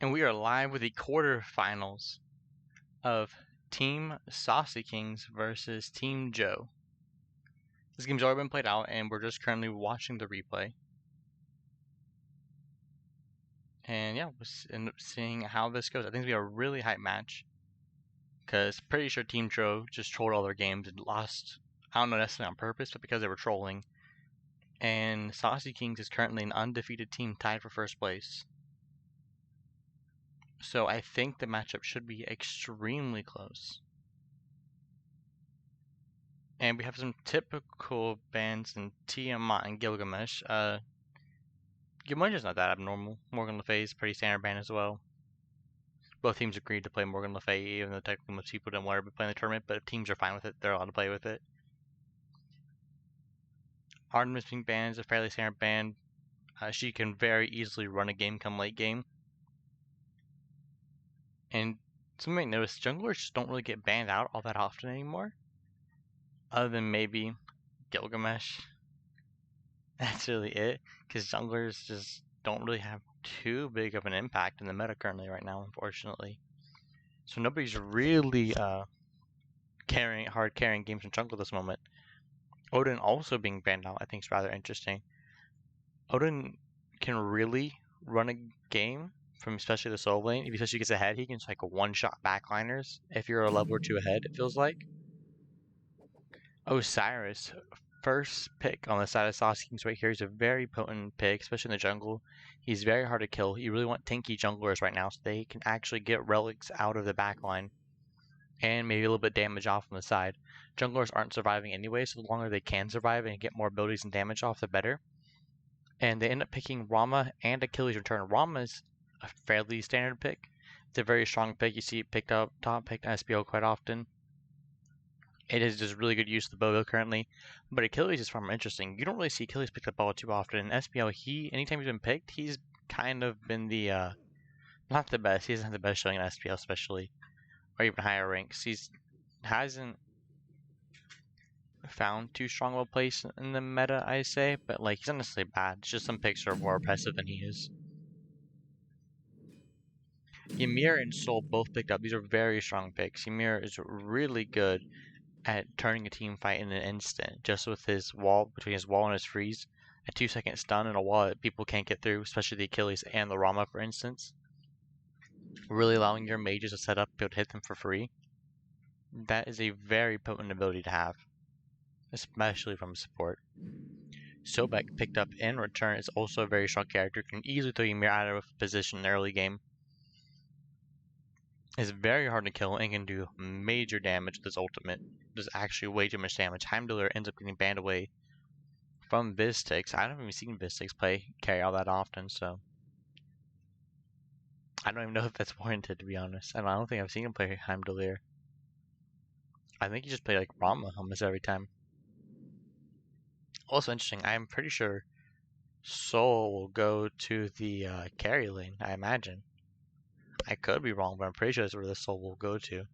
And we are live with the quarterfinals of Team Saucy Kings versus Team Joe. This game's already been played out, and we're just currently watching the replay. And yeah, we'll end up seeing how this goes. I think it's going to be a really hype match, because pretty sure Team Joe just trolled all their games and lost. I don't know necessarily on purpose, but because they were trolling. And Saucy Kings is currently an undefeated team tied for first place. So I think the matchup should be extremely close. And we have some typical bands in Tiamat and Gilgamesh. Gilgamesh is not that abnormal. Morgan Le Fay is a pretty standard band as well. Both teams agreed to play Morgan Le Fay, even though technically most people didn't want to be playing the tournament, but if teams are fine with it, they're allowed to play with it. Artemis Pink Band is a fairly standard band. She can very easily run a game come late game. And some might notice junglers just don't really get banned out all that often anymore. Other than maybe Gilgamesh. That's really it, because junglers just don't really have too big of an impact in the meta currently right now, unfortunately. So nobody's really carrying games in jungle at this moment. Odin also being banned out, I think, is rather interesting. Odin can really run a game from especially the solo lane. If he especially gets ahead, he can just like one-shot backliners if you're a level or two ahead, it feels like. Osiris, first pick on the side of Saucy Kings right here, is a very potent pick, especially in the jungle. He's very hard to kill. You really want tanky junglers right now so they can actually get relics out of the backline and maybe a little bit damage off on the side. Junglers aren't surviving anyway, so the longer they can survive and get more abilities and damage off, the better. And they end up picking Rama and Achilles Return. Rama is a fairly standard pick. It's a very strong pick. You see it picked up, top picked in SPO quite often. It is just really good use of the BOGO currently, but Achilles is far more interesting. You don't really see Achilles picked up all too often. In SPL, anytime he's been picked, he's kind of been the, not the best. He doesn't have the best showing in SPL especially, or even higher ranks. Hasn't found too strong of a place in the meta, I say, but like he's not necessarily bad. It's just some picks are more oppressive than he is. Ymir and Sol both picked up. These are very strong picks. Ymir is really good at turning a team fight in an instant, just with his wall, between his wall and his freeze. A 2-second stun and a wall that people can't get through, especially the Achilles and the Rama, for instance. Really allowing your mages to set up to be able to hit them for free. That is a very potent ability to have, especially from support. Sobek picked up in return is also a very strong character, can easily throw Ymir out of position in the early game. Is very hard to kill and can do major damage with his ultimate. Does actually way too much damage. Heimdallr ends up getting banned away from Viztix. I haven't even seen Viztix carry all that often, so I don't even know if that's warranted, to be honest. And I don't think I've seen him play Heimdallr. I think he just played like Rama almost every time. Also interesting, I'm pretty sure Sol will go to the carry lane, I imagine. I could be wrong, but I'm pretty sure that's where the Sol will go to.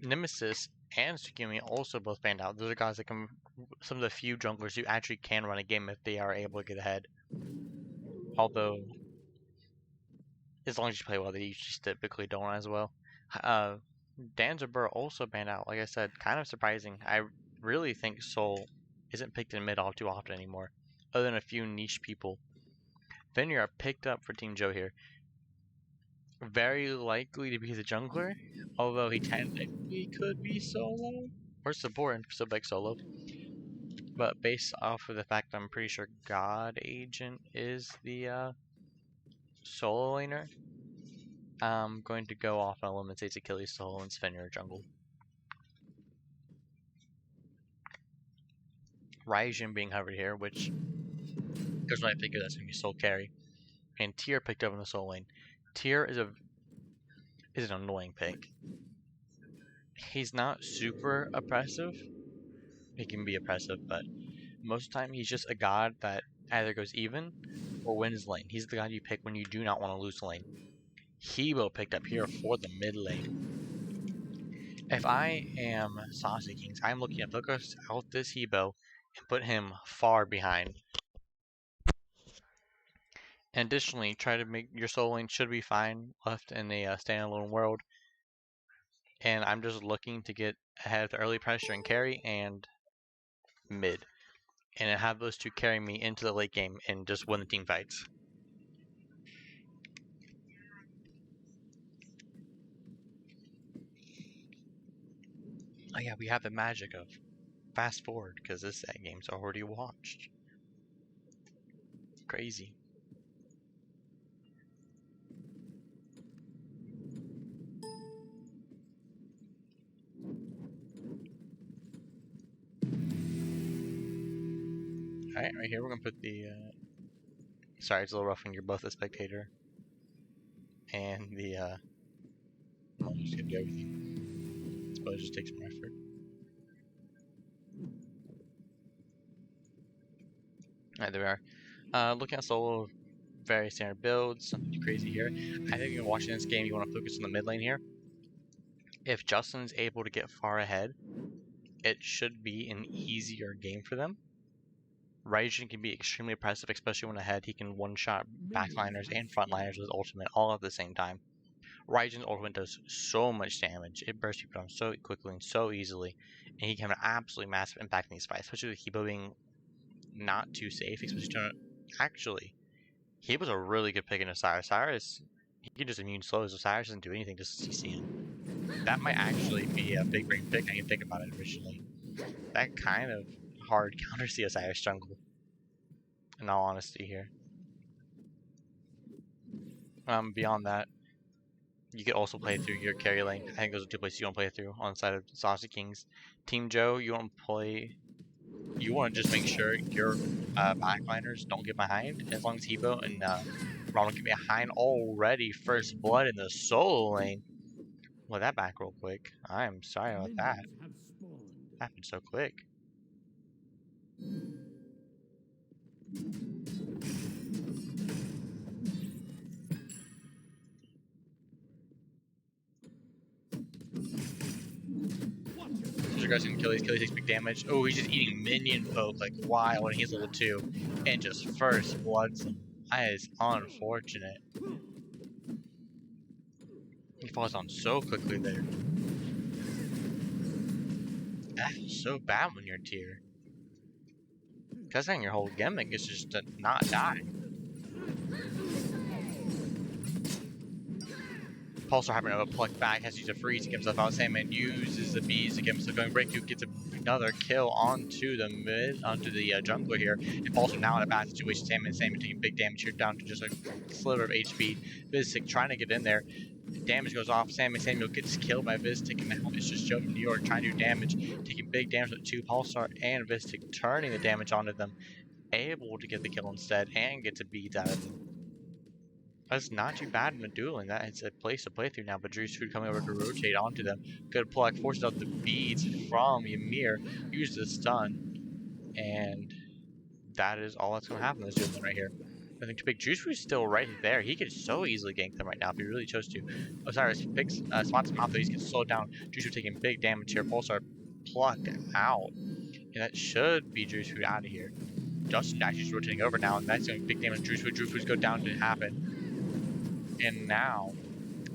Nemesis and Tsukimi also both banned out. Those are guys that can, some of the few junglers who actually can run a game if they are able to get ahead. Although, as long as you play well, they usually typically don't as well. Danzerbur also banned out. Like I said, kind of surprising. I really think Sol isn't picked in mid all too often anymore, other than a few niche people. Vineyard are picked up for Team Joe here. Very likely to be the jungler, although he technically could be solo or support and still back solo. But based off of the fact I'm pretty sure God Agent is the solo laner, I'm going to go off on eliminates Achilles solo and Svenir jungle. Raijin being hovered here, which there's what I figure that's going to be soul carry. And Tyr picked up in the soul lane. Tyr is an annoying pick. He's not super oppressive. He can be oppressive, but most of the time he's just a god that either goes even or wins lane. He's the god you pick when you do not want to lose lane. Hebo picked up here for the mid lane. If I am Saucy Kings, I'm looking to focus out this Hebo and put him far behind. And additionally, try to make your soul lane should be fine left in a standalone world. And I'm just looking to get ahead of the early pressure and carry and mid. And have those two carry me into the late game and just win the team fights. Oh yeah, we have the magic of fast forward because this game's already watched. Crazy. Alright, right here we're gonna put the sorry, it's a little rough when you're both a spectator and the I'm just gonna do everything. I suppose it just takes more effort. Alright, there we are. Looking at solo, very standard builds, nothing too crazy here. I think if you're watching this game, you want to focus on the mid lane here. If Justin's able to get far ahead, it should be an easier game for them. Raijin can be extremely oppressive, especially when ahead. He can one-shot backliners and frontliners with his ultimate all at the same time. Raijin's ultimate does so much damage. It bursts people down so quickly and so easily, and he can have an absolutely massive impact in these fights, especially with Hebo being not too safe, especially to actually. He was a really good pick in Osiris. Osiris, he can just immune slows. Osiris doesn't do anything to CC him. That might actually be a big brain pick. I can think about it originally. That kind of hard counters the Osiris jungle. In all honesty here. Beyond that, you could also play through your carry lane. I think those are two places you want to play through on the side of Saucy Kings. Team Joe, you want to play. You want to just make sure your backliners don't get behind. As long as Hebo and Ronald get behind already, first blood in the solo lane. Well, that back real quick. I'm sorry about that. Happened so quick. Aggressive Achilles. Achilles takes big damage. Oh, he's just eating minion poke like wild when he's level 2. And just first bloods him. That is unfortunate. He falls down so quickly there. That is so bad when you're a tier. Because then your whole gimmick is just to not die. Pulsar having a pluck back, has to use a freeze to get himself out. Sandman uses the bees to get himself going. Breakthrough gets another kill onto the jungler here. And Pulsar now in a bad situation. Sandman taking big damage here down to just a sliver of HP. Vistic trying to get in there. Damage goes off. Samuel gets killed by Vistic, and now it's just Joe from New York trying to do damage, taking big damage with 2 Pulsar and Vistic turning the damage onto them, able to get the kill instead and get the beads out of them. That's not too bad in a dueling. That is a place to play through now, but Drew's Food coming over to rotate onto them. Good pluck, forces out the beads from Ymir, uses the stun, and that is all that's going to happen in this dueling right here. I think big Juice Food's still right there. He could so easily gank them right now if he really chose to. Osiris picks spots him out though. He's getting slowed down. Juice Food taking big damage here. Pulsar plucked out. And that should be Juice Food out of here. Justin actually is rotating over now, and that's doing big damage. Juice Food's go down didn't happen. And now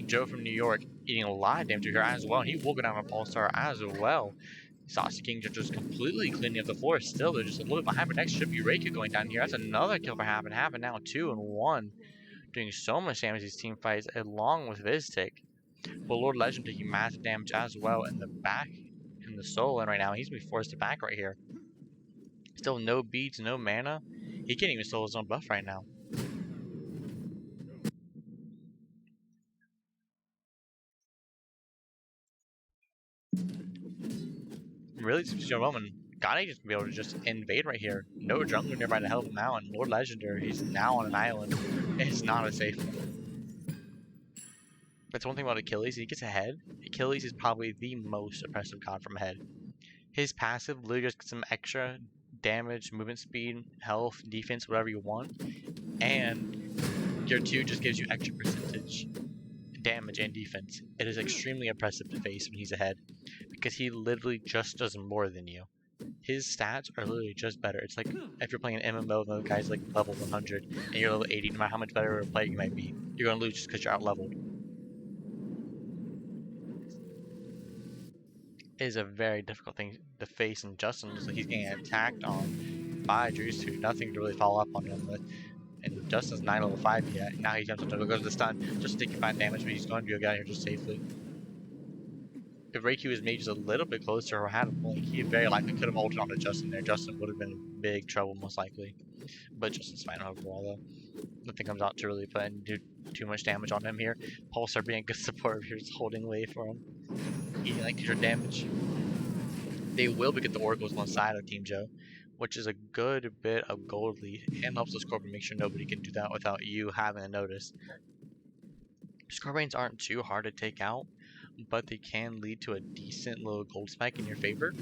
Joe from New York eating a lot of damage here as well. And he will go down on Pulsar as well. Saucy Kings are just completely cleaning up the floor. Still, they're just a little bit behind, but next should be Reiki going down here. That's another kill for Happen. Happen now 2 and 1. Doing so much damage these team fights along with Vistic. But Lord Legend taking massive damage as well in the back in the soul lane right now. He's gonna be forced to back right here. Still no beads, no mana. He can't even solo his own buff right now. Really, Joe Roman, God Agent's gonna be able to just invade right here. No jungler nearby to help him out, and Lord Legendary, he's now on an island. It's not a safe one. That's one thing about Achilles, he gets ahead. Achilles is probably the most oppressive god from ahead. His passive literally just gets some extra damage, movement speed, health, defense, whatever you want. And Gear 2 just gives you extra percentage damage and defense. It is extremely oppressive to face when he's ahead. because he literally just does more than you. His stats are literally just better. It's like if you're playing an MMO and the guy's like level 100 and you're level 80, no matter how much better a player you might be, you're going to lose just because you're out leveled. It is a very difficult thing to face, and Justin looks like he's getting attacked on by Juice, who nothing to really follow up on him with. And Justin's 9 level 5 yet. Now he jumps up to go to the stun, just taking 5 damage, but he's going to get out here just safely. If Reiki was maybe just a little bit closer or had a blink, he very likely could have ulted onto Justin there. Justin would have been in big trouble, most likely. But Justin's fine overall, though. Nothing comes out to really put and do too much damage on him here. Pulsar being a good support here, just holding away for him. Eating like extra damage. They will get the Oracles on the side of Team Joe, which is a good bit of gold lead and helps the Scorpion make sure nobody can do that without you having to notice. Scorpions aren't too hard to take out, but they can lead to a decent little gold spike in your favor.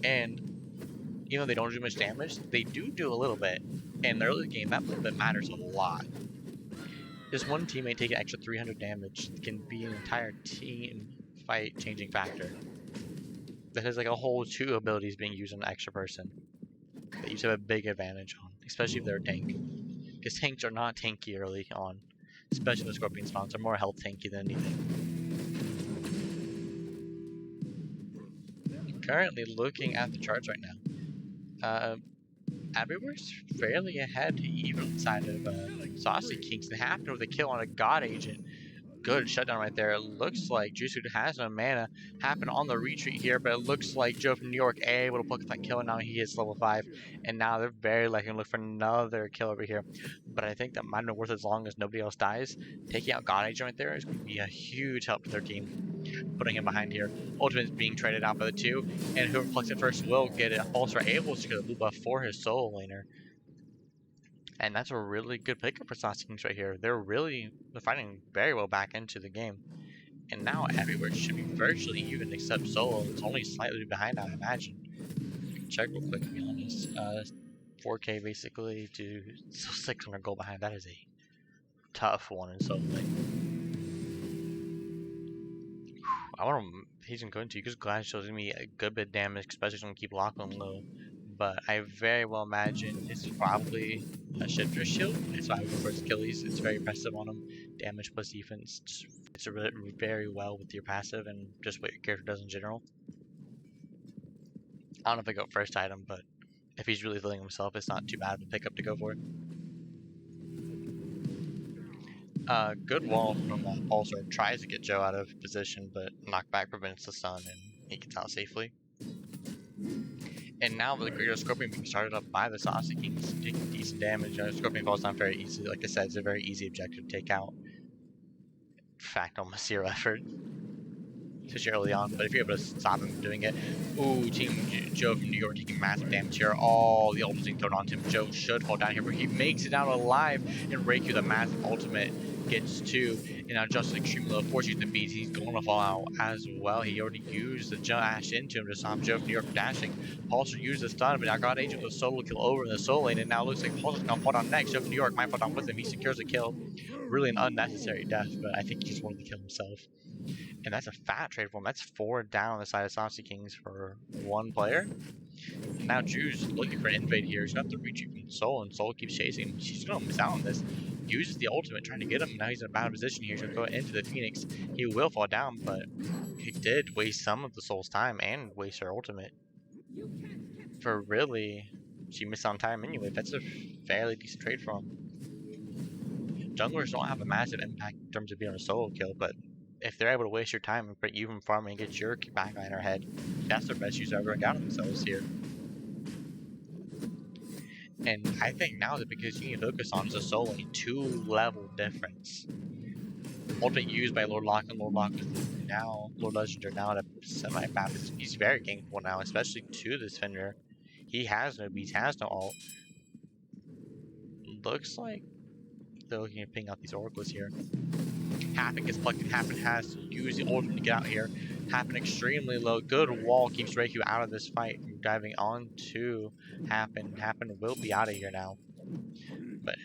And even though they don't do much damage, they do a little bit. And in the early game, that little bit matters a lot. This one teammate taking extra 300 damage can be an entire team fight changing factor. That is like a whole 2 abilities being used on an extra person that you have a big advantage on, especially if they're a tank. Because tanks are not tanky early on, especially the Scorpion spawns are more health tanky than anything. Currently looking at the charts right now, everywhere's fairly ahead, even inside of Saucy Kings. They happened with a kill on a God Agent. Good shutdown right there. It looks like Juice has no mana. Happened on the retreat here, but it looks like Joe from New York able to pluck that kill, and now he hits level 5. And now they're very likely to look for another kill over here. But I think that might be worth it as long as nobody else dies. Taking out God Agent right there is going to be a huge help to their team. Putting him behind here. Ultimate is being traded out by the 2, and whoever plucks it first will get it. Pulsar able to get a blue buff for his solo laner. And that's a really good pickup for Saucy Kings right here. They're fighting very well back into the game. And now everywhere should be virtually even except solo. It's only slightly behind, I imagine. Check real quick, to be honest. 4K basically to 600 gold behind. That is a tough one in solo. I want him. He's going to because Glass shows me a good bit of damage, especially if I'm keep locking low. But I very well imagine it's probably a shifter shield. It's why I go for his Achilles. It's very impressive on him. Damage plus defense. It's very well with your passive and just what your character does in general. I don't know if I go first item, but if he's really feeling himself, it's not too bad of a pickup to go for. Good wall from Pulsar. Tries to get Joe out of position, but knockback prevents the stun and he gets out safely. And now with the Greater Scorpion being started up by the Saucy Kings, taking decent damage. Scorpion falls down very easily. Like I said, it's a very easy objective to take out. In fact, almost zero effort. Especially early on, but if you're able to stop him from doing it. Ooh, Team Joe from New York taking massive damage here. All the ultimates being thrown onto him. Joe should fall down here, but he makes it out alive. And Reiki, the massive ultimate, gets 2. And now Justin extremely low. Force using the beats. He's going to fall out as well. He already used the dash into him to stop Joe from New York from dashing. Pulsar used the stun, but now God Agent with a solo kill over in the solo lane. And now it looks like Pulsar's going to fall down next. Joe from New York might fall down with him. He secures a kill. Really an unnecessary death, but I think he just wanted to kill himself. And that's a fat trade for him. That's 4 down on the side of Saucy Kings for 1 player. And now Drew's looking for an invade here. He's got to retreat from Soul, and Soul keeps chasing him. She's going to miss out on this. Uses the ultimate trying to get him. Now he's in a bad position here. He's going to go into the Phoenix. He will fall down, but he did waste some of the Soul's time and waste her ultimate. For really, she missed on time anyway. That's a fairly decent trade for him. Junglers don't have a massive impact in terms of being a solo kill, but if they're able to waste your time and put you from farming and get your backline ahead, that's their best use ever got themselves here. And I think now that because you need to focus on is a solo, a 2-level difference. Ultimate used by Lord Locke, and Lord Locke is now, Lord Legend are now at a semi-bad position. He's very gankable now, especially to this Fender. He has no beats, has no ult. Looks like they're looking at ping out these oracles here. Happen gets plucked, and Happen has to use the ultimate to get out here. Happen extremely low. Good wall keeps Reiku out of this fight. Diving on to Happen. Happen will be out of here now. But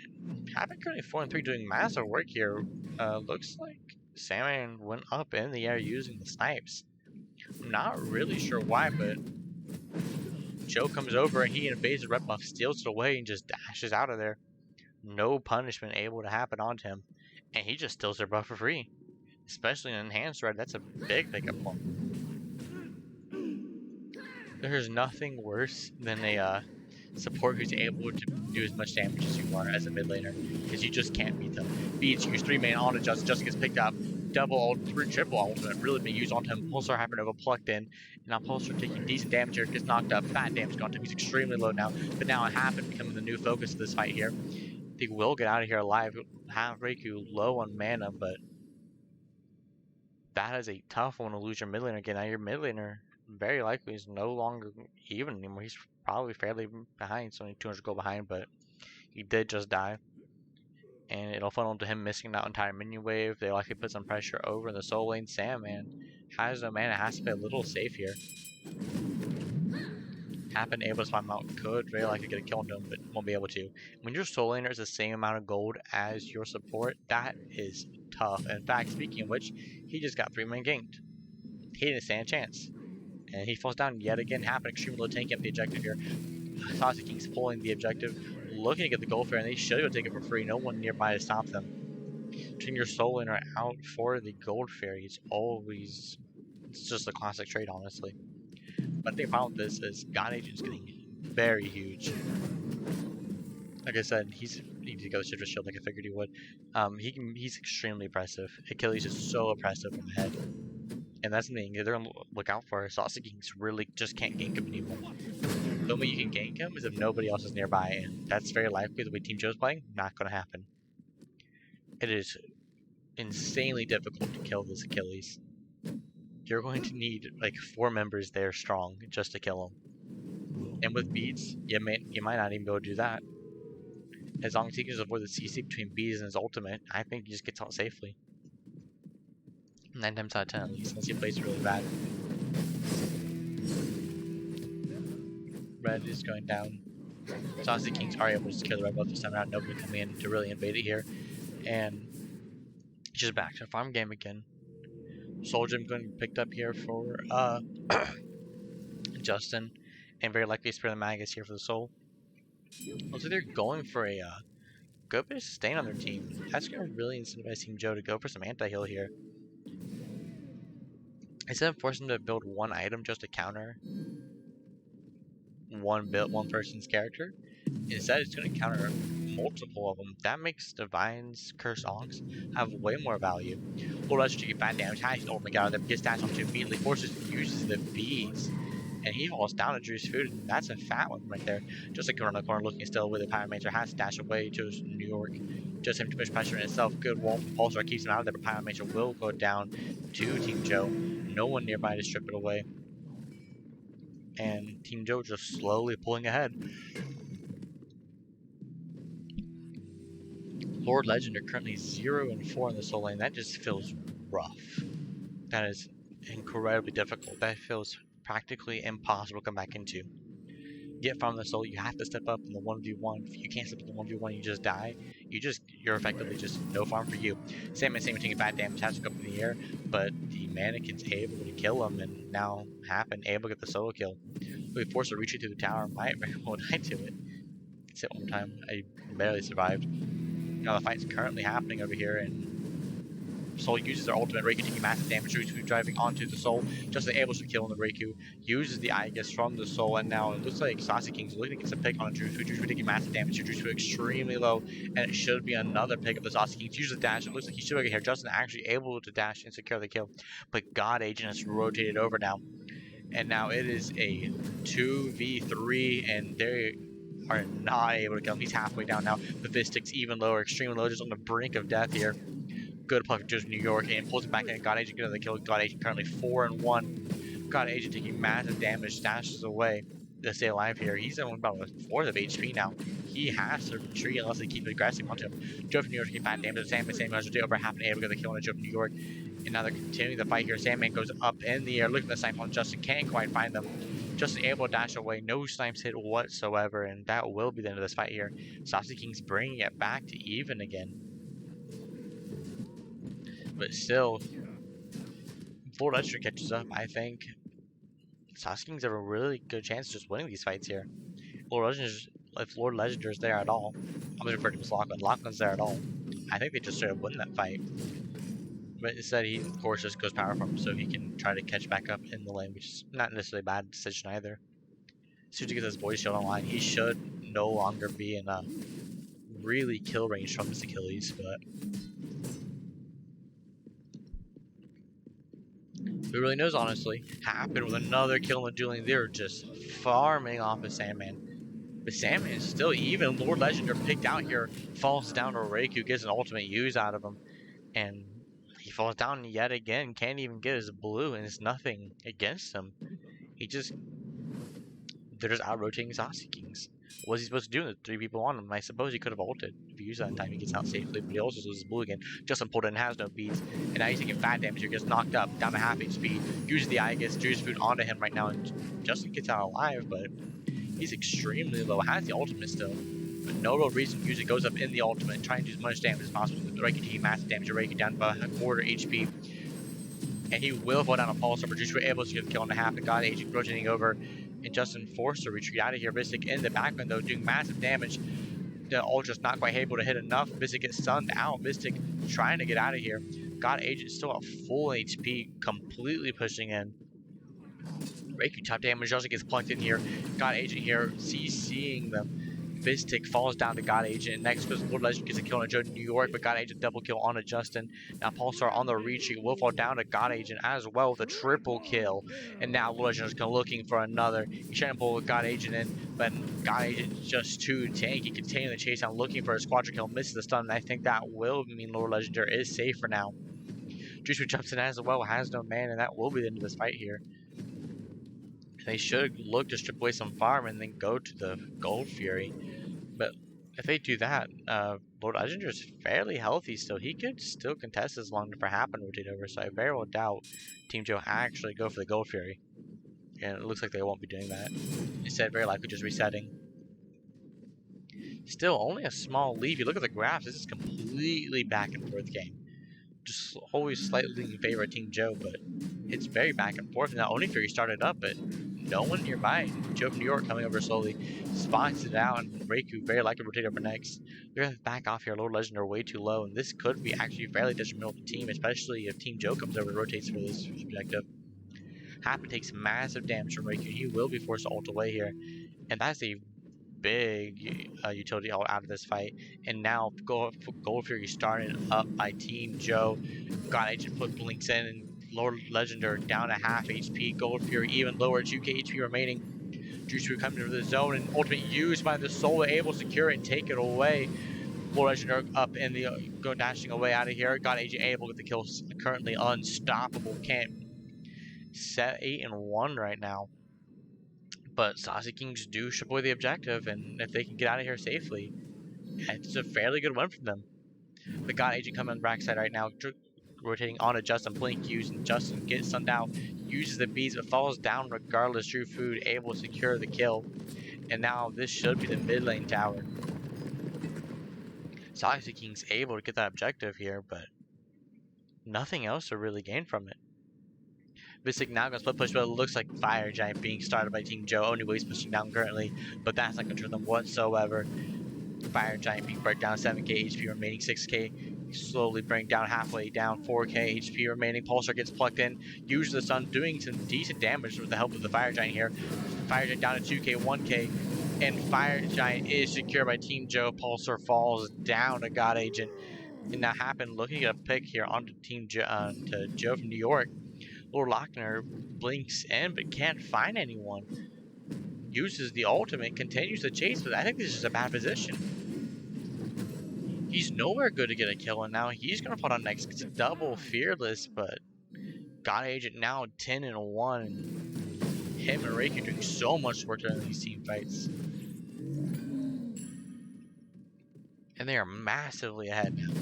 Happen currently 4-3 doing massive work here. Looks like Salmon went up in the air using the snipes. Not really sure why, but Joe comes over and he invades the red buff, steals it away, and just dashes out of there. No punishment able to happen onto him, and he just steals their buff for free. Especially in enhanced red, that's a big pickup point. There's nothing worse than a support who's able to do as much damage as you are as a mid laner, because you just can't beat them. Beats use 3-man on Justin. Justin gets picked up. Double, triple ultimate really being used onto him. Pulsar Hypernova plucked in, and now Pulsar taking decent damage here, gets knocked up. Bad damage gone to him. He's extremely low now, but now it happened becoming the new focus of this fight here. They will get out of here alive. Have Reiku low on mana, but that is a tough one to lose your mid laner again. Now your mid laner very likely is no longer even anymore. He's probably fairly behind. It's only 200 gold behind, but he did just die. And it'll funnel into him missing that entire minion wave. They likely put some pressure over in the soul lane. Sandman has no mana, has to play a little safe here. Happen able to spot him out, could very likely get a kill on him, but won't be able to. When your soul laner is the same amount of gold as your support, that is tough. In fact, speaking of which, he just got 3-man ganked. He didn't stand a chance. And he falls down yet again. Happen extremely low, tanking up the objective here. Saucy Kings pulling the objective, looking to get the gold fair, and they should go take it for free. No one nearby to stop them. Turning your soul laner out for the gold fairy is always, it's just a classic trade, honestly. But the problem with this is God Agent's getting very huge. Like I said, he needs to go to Shift Shield like I figured he would. He's extremely oppressive. Achilles is so oppressive from the head. And that's the thing, they're gonna look out for. Saucy Kings really just can't gank him anymore. The only way you can gank him is if nobody else is nearby, and that's very likely the way Team Joe's playing, not gonna happen. It is insanely difficult to kill this Achilles. You're going to need like 4 members there strong just to kill him. And with beads, you might not even be able to do that. As long as he can just avoid the CC between beads and his ultimate, I think he just gets out safely. 9 times out of 10 at least, unless he plays really bad. Red is going down. Saucy Kings are able to secure the red buff this time around. Nobody coming in to really invade it here. And just back to the farm game again. Soul Gem going to be picked up here for Justin. And very likely Spirit of the Magus here for the soul. Looks like they're going for a good bit of sustain on their team. That's going to really incentivize Team Joe to go for some anti-heal here. Instead of forcing them to build one item just to counter one person's character, instead it's going to counter multiple of them. That makes Divine's Curse Ox have way more value. Lord Ledger to get bad damage, has to ultimate out of them, gets dashed onto immediately, forces uses the beads, and he falls down to Drew's food, and that's a fat one right there. Just like around the corner looking still with the Pyromancer, has to dash away to New York. Just him to push pressure in itself. Good wall from Pulsar keeps him out of there, but Pyromancer will go down to Team Joe. No one nearby to strip it away. And Team Joe just slowly pulling ahead. Lord Legend are currently 0-4 in the soul lane. That just feels rough. That is incredibly difficult. That feels practically impossible to come back into. Get from the soul, you have to step up in the 1v1. If you can't step up in the 1v1, you just die. You're effectively just no farm for you. Sandman taking bad damage, has to go up in the air, but the mannequin's able to kill him, and now Happen able to get the solo kill. We forced a retreat to the tower, might very well die to it. Let's hit one more time. I barely survived. Now the fight's currently happening over here, and Soul uses their ultimate. Reiku taking massive damage. Reiku driving onto the Soul, just able to kill the Reiku. Uses the Aegis from the Soul, and now it looks like Saucy Kings looking to get some pick on Drusu. Drusu taking massive damage. Drusu extremely low, and it should be another pick of the Saucy Kings. Uses the dash. It looks like he should get here. Justin actually able to dash and secure the kill, but God Agent has rotated over now, and now it is a 2v3, and they are not able to kill him. He's halfway down now. The Fistick's even lower, extremely low, just on the brink of death here. Good pluck just New York, and pulls it back in. God Agent getting the kill. God Agent currently 4-1. God Agent taking massive damage, dashes away to stay alive here. He's on about a 4th of HP now. He has to retreat unless they keep aggressing onto him. Joe from New York taking bad damage. Sandman has to over half an able to get the kill on Joe from New York. And now they're continuing the fight here. Sandman goes up in the air, looking at the snipe on Justin. Can't quite find them. Just able to dash away. No snipes hit whatsoever, and that will be the end of this fight here. Saucy Kings bringing it back to even again. But still, Full Ledger catches up, I think. Saucy Kings have a really good chance of just winning these fights here. Lord Legendar's, if Lord Legendar's there at all, I'm just referring to Miss Lachlan. Lachlan's there at all. I think they just straight up win that fight. But instead, he of course just goes power from him so he can try to catch back up in the lane, which is not necessarily a bad decision either. As soon as he gets his voice shield online, he should no longer be in a really kill range from his Achilles, but who really knows, honestly. Happened with another kill in the dueling. They're just farming off of Sandman. But Sandman is still even. Lord Legendar picked out here, falls down to Rake, who gets an ultimate use out of him. And he falls down yet again, can't even get his blue, and it's nothing against him. They're just out-rotating Saucy Kings. What was he supposed to do with 3 people on him? I suppose he could have ulted if he used that in time. He gets out safely, but he also loses blue again. Justin pulled in, has no beats, and now he's taking fat damage. He gets knocked up, down to half HP. Uses the eye, gets Juice Food onto him right now, and Justin gets out alive, but he's extremely low. Has the ultimate still, but no real reason to use it. Goes up in the ultimate, trying to do as much damage as possible. The Reiki taking massive damage. Reiki down by a quarter HP. And he will fall down a pulse over. Juice, we're able to get the kill in the half. And God Agent rotating over. And Justin forced to retreat out of here. Mystic in the background though, doing massive damage. The Ultra's not quite able to hit enough. Mystic gets stunned out. Mystic trying to get out of here. God Agent still at full HP, completely pushing in. Reiki top damage. Justin gets plunked in here. God Agent here, CCing them. Mystic falls down to God Agent. Next goes Lord Legend, gets a kill on Joe New York, but God Agent double kill on a Justin. Now Pulsar on the retreat will fall down to God Agent as well with a triple kill. And now Lord Legend is looking for another. He's trying to pull God Agent in, but God Agent is just too tanky. Continuing the chase down, looking for a squadron kill, misses the stun, and I think that will mean Lord Legendary is safe for now. Juice jumps in as well, has no man, and that will be the end of this fight here. They should look to strip away some farm and then go to the Gold Fury. But if they do that, Lord Legendary is fairly healthy still. He could still contest as long as for happen to rotate over. So I very well doubt Team Joe actually go for the Gold Fury. And it looks like they won't be doing that. Instead, very likely just resetting. Still, only a small lead. If you look at the graphs, this is completely back and forth game. Just always slightly in favor of Team Joe, but it's very back and forth. Now, Oni Fury started up, but no one nearby. Joe from New York coming over slowly, spots it out, and Reiku very likely rotate over next. They're going to back off here. Lord Legend are way too low, and this could be actually fairly detrimental to the team, especially if Team Joe comes over and rotates for this objective. Happen takes massive damage from Reiku. He will be forced to ult away here, and that's a big utility ult out of this fight. And now Gold Fury started up by Team Joe. God Agent put blinks in, and Lord Legendary down to half HP. Gold Fury even lower, 2k HP remaining. Juice coming into the zone, and ultimate used by the Soul, able to secure it and take it away. Lord Legendary up in the go dashing away out of here. God Agent able to get the kill, currently unstoppable. Can't set 8-1 right now. But Saucy Kings do strip away the objective, and if they can get out of here safely, it's a fairly good win from them. The God Agent coming on the backside right now, rotating on to Justin. Blink use, and Justin gets stunned out, uses the beats, but falls down regardless. True Food able to secure the kill, and now this should be the mid lane tower. Saucy Kings able to get that objective here, but nothing else to really gain from it. Mystic now gonna split push, but it looks like Fire Giant being started by Team Joe. Only way he's pushing down currently, but that's not gonna turn them whatsoever. Fire Giant being burnt down, 7k HP remaining, 6k slowly bring down halfway down, 4k HP remaining. Pulsar gets plugged in, uses the stun, doing some decent damage with the help of the Fire Giant here. Fire Giant down to 2k, 1k, and Fire Giant is secured by Team Joe. Pulsar falls down to God Agent, and now Happen looking at a pick here onto Team Joe, to Joe from New York. Lord Lochner blinks in, but can't find anyone. Uses the ultimate, continues the chase, but I think this is a bad position. He's nowhere good to get a kill, and now he's gonna put on next. It's a double Fearless, but God Agent now 10-1. Him and Reiki doing so much work during these team fights, and they are massively ahead now.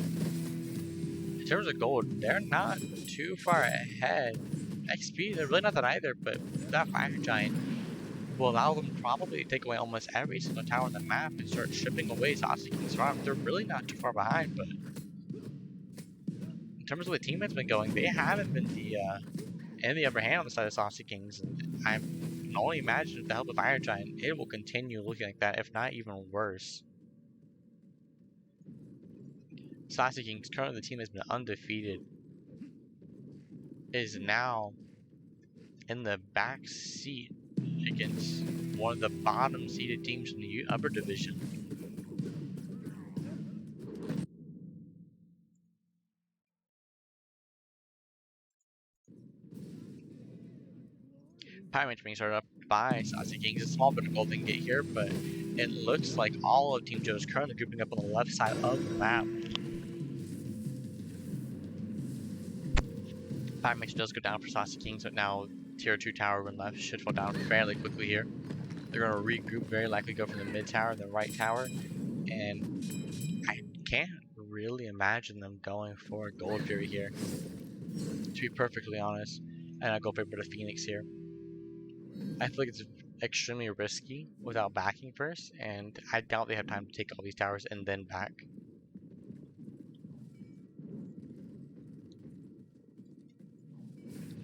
In terms of gold, they're not too far ahead. XP, they're really not that either, but that Fire Giant will allow them probably to take away almost every single tower on the map and start stripping away Saucy Kings' farm. They're really not too far behind, but in terms of the team that's been going, they haven't been in the upper hand on the side of Saucy Kings. And I'm can only imagine with the help of Fire Giant, it will continue looking like that, if not even worse. Saucy Kings, currently the team has been undefeated, is now in the back seat against one of the bottom seeded teams in the upper division. Power match being started up by Saucy Kings. A small bit of gold they can get here, but it looks like all of Team Joe is currently grouping up on the left side of the map. Power match does go down for Saucy Kings, but now tier 2 tower when left should fall down fairly quickly here. They're going to regroup, very likely go from the mid tower and the right tower, and I can't really imagine them going for a Gold Fury here, to be perfectly honest, and I'll go for a bit of Phoenix here. I feel like it's extremely risky without backing first, and I doubt they have time to take all these towers and then back.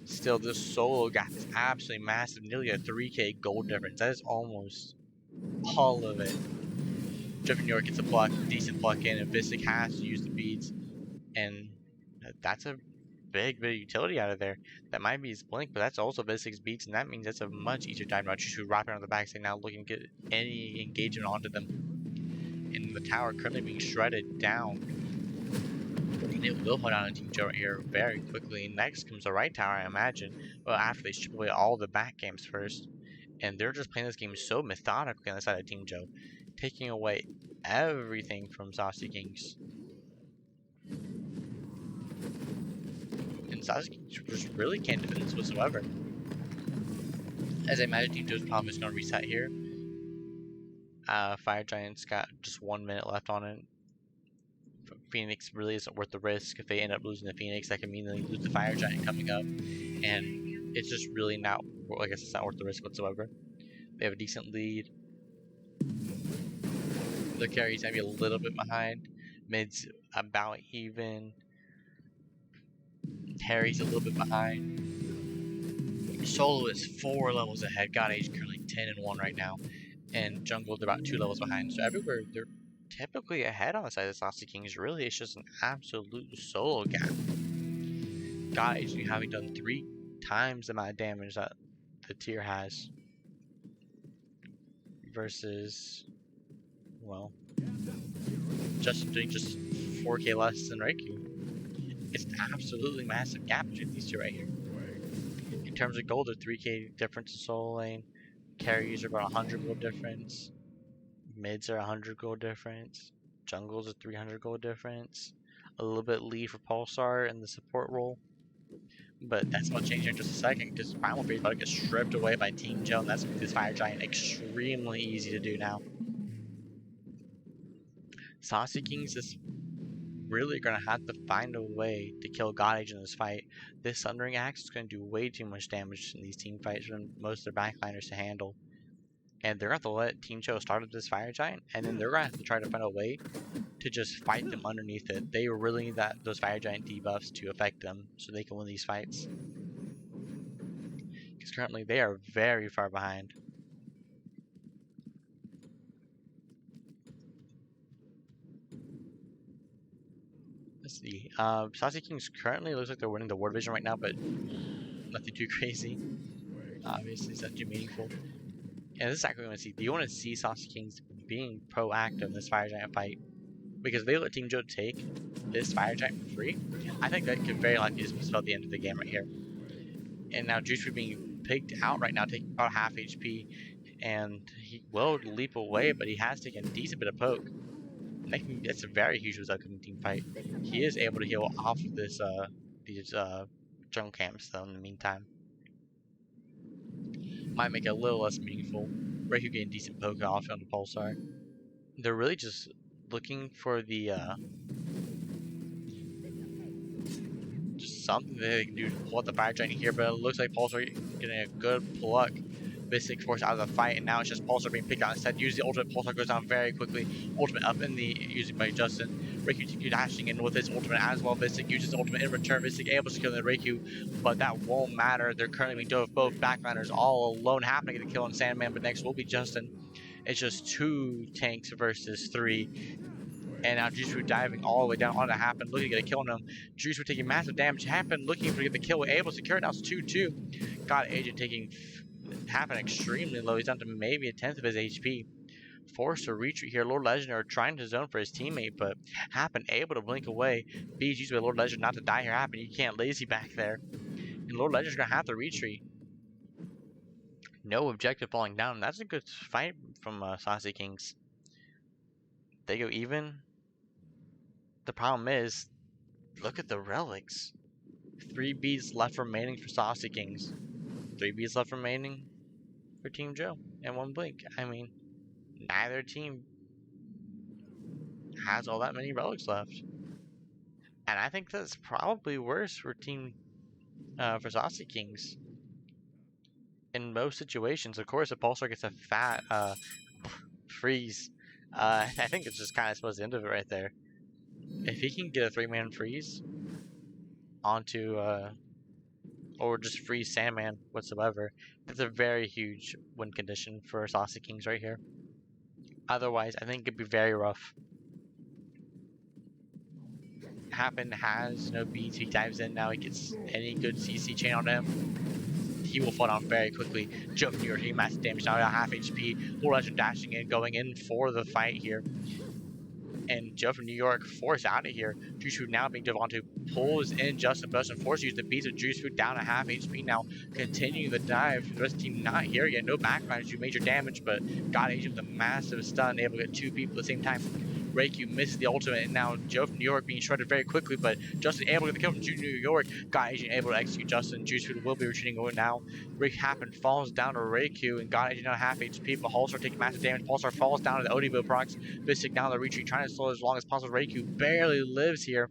Still, this solo gap is absolutely massive, nearly a 3k gold difference. That is almost all of it. Driven York gets a pluck, decent pluck in, and Vistic has to use the beads, and that's a big bit of utility out of there. That might be his blink, but that's also Vistic's beats, and that means that's a much easier time to shoot right around the backside now, looking to get any engagement onto them. And the tower currently being shredded down. And it will hold down a Team Joe right here very quickly. Next comes the right tower, I imagine. Well, after they strip away all the back games first. And they're just playing this game so methodically on the side of Team Joe, taking away everything from Saucy Kings. And Saucy Kings just really can't defend this whatsoever. As I imagine, Team Joe's problem is going to reset here. Fire Giant's got just 1 minute left on it. Phoenix really isn't worth the risk. If they end up losing the Phoenix, that can mean they lose the Fire Giant coming up, and it's just really not, I guess it's not worth the risk whatsoever. They have a decent lead. The carries maybe a little bit behind. Mid's about even. Harry's a little bit behind. Solo is 4 levels ahead. God Age currently 10 and 1 right now, and Jungle's about 2 levels behind. So everywhere they're typically ahead on the side of the Saucy Kings. Really, it's just an absolute solo gap. God Age having done 3 times the amount of damage that the tier has, versus, well, just doing just 4k less than Reiku. It's an absolutely massive gap between these two right here. In terms of gold, a 3k difference in solo lane. Carries are about 100 gold difference. Mids are 100 gold difference. Jungles are 300 gold difference. A little bit lead for Pulsar in the support role. But that's about to change in just a second, because Primal Fury is about to get stripped away by Team Joe, and that's going to make this Fire Giant extremely easy to do now. Saucy Kings is really going to have to find a way to kill God Age in this fight. This Sundering Axe is going to do way too much damage in these team fights for most of their backliners to handle. And they're going to have to let Team Joe start up this Fire Giant, and then they're going to have to try to find a way to just fight them underneath it. They really need those Fire Giant debuffs to affect them so they can win these fights. Because currently they are very far behind. Let's see. Saucy Kings currently looks like they're winning the War Division right now, but nothing too crazy. Obviously, it's not too meaningful. And this is exactly what I want to see. Do you want to see Saucy Kings being proactive in this Fire Giant fight? Because if they let Team Joe take this Fire Giant for free, I think that could very likely just spell the end of the game right here. And now Juice Free being picked out right now, taking about half HP, and he will leap away, but he has taken a decent bit of poke. It's a very huge upcoming team fight. He is able to heal off of this these jungle camps though in the meantime. Might make it a little less meaningful. Reiku getting decent poke off on the Pulsar. They're really just looking for the just something that they can do to pull out the Fire Giant here, but it looks like Pulsar getting a good pluck. Vistic forced out of the fight, and now it's just Pulsar being picked out instead. Use the ultimate. Pulsar goes down very quickly. Ultimate up in the using by Justin. Riku dashing in with his ultimate as well. Visik uses ultimate in return. Visik able to kill the Riku, but that won't matter. They're currently being dove both backliners all alone, happening to kill on Sandman, but next will be Justin. It's just 2 tanks versus 3. And now Juice diving all the way down on to Happen, looking to get a kill on him. Juice taking massive damage. Happen looking to get the kill, able to secure it. Now it's 2-2. God Agent taking Happen extremely low. He's down to maybe a tenth of his HP. Forced to retreat here. Lord Legendary trying to zone for his teammate, but Happen able to blink away. Bees used by Lord Legendary not to die here. Happen, you can't lazy back there. And Lord Legendary's gonna have to retreat. No objective falling down. That's a good fight from Saucy Kings. They go even. The problem is, look at the relics. 3 bees left remaining for Saucy Kings. 3 bees left remaining for Team Joe. And 1 blink. I mean, neither team has all that many relics left. And I think that's probably worse for for Saucy Kings. In most situations, of course, if Pulsar gets a fat freeze, I think it's just kind of supposed to end of it right there. If he can get a 3-man freeze onto or just freeze Sandman whatsoever, that's a very huge win condition for Saucy Kings right here. Otherwise, I think it'd be very rough. Happen has no beats. He dives in now. He gets any good CC chain on him. He will fall down very quickly. Joe from New York taking massive damage now at half HP. Lord Legend dashing in, going in for the fight here. And Joe from New York forced out of here. Juice Food now being Devontae pulls in Justin Bush and forces use the beats of Juice Food down at half HP now. Continuing the dive. The rest of the team not here yet. No backline to do major damage, but got Agent with a massive stun, able to get 2 people at the same time. Reiki misses the ultimate, and now Joe from New York being shredded very quickly, but Justin able to get the kill from New York. Got Agent able to execute Justin. Juice Food will be retreating over now. Rick Happen falls down to Reiku, and got Agent down half HP, but Pulsar taking massive damage. Pulsar falls down to the Odebo procs. Visik now the retreat, trying to slow as long as possible. Reiku barely lives here.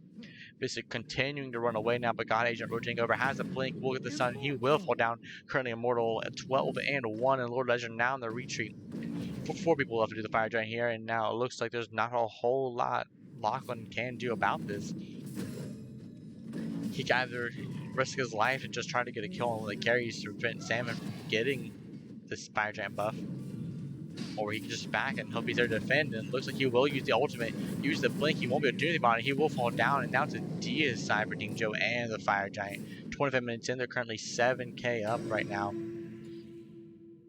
Visik continuing to run away now, but God Agent rotating over, has a blink, will get the sun, he will fall down. Currently immortal at 12 and 1, and Lord Legend now in the retreat. 4 people left to do the fire giant here, and now it looks like there's not a whole lot Lachlan can do about this. He can either risk his life and just try to get a kill on one of the carries to prevent Salmon from getting this fire giant buff, or he can just back and hope he's there to defend, and it looks like he will use the ultimate, use the blink. He won't be able to do anything about it. He will fall down, and now it's a Dia's side for Team Joe and the fire giant. 25 minutes in, they're currently 7k up right now.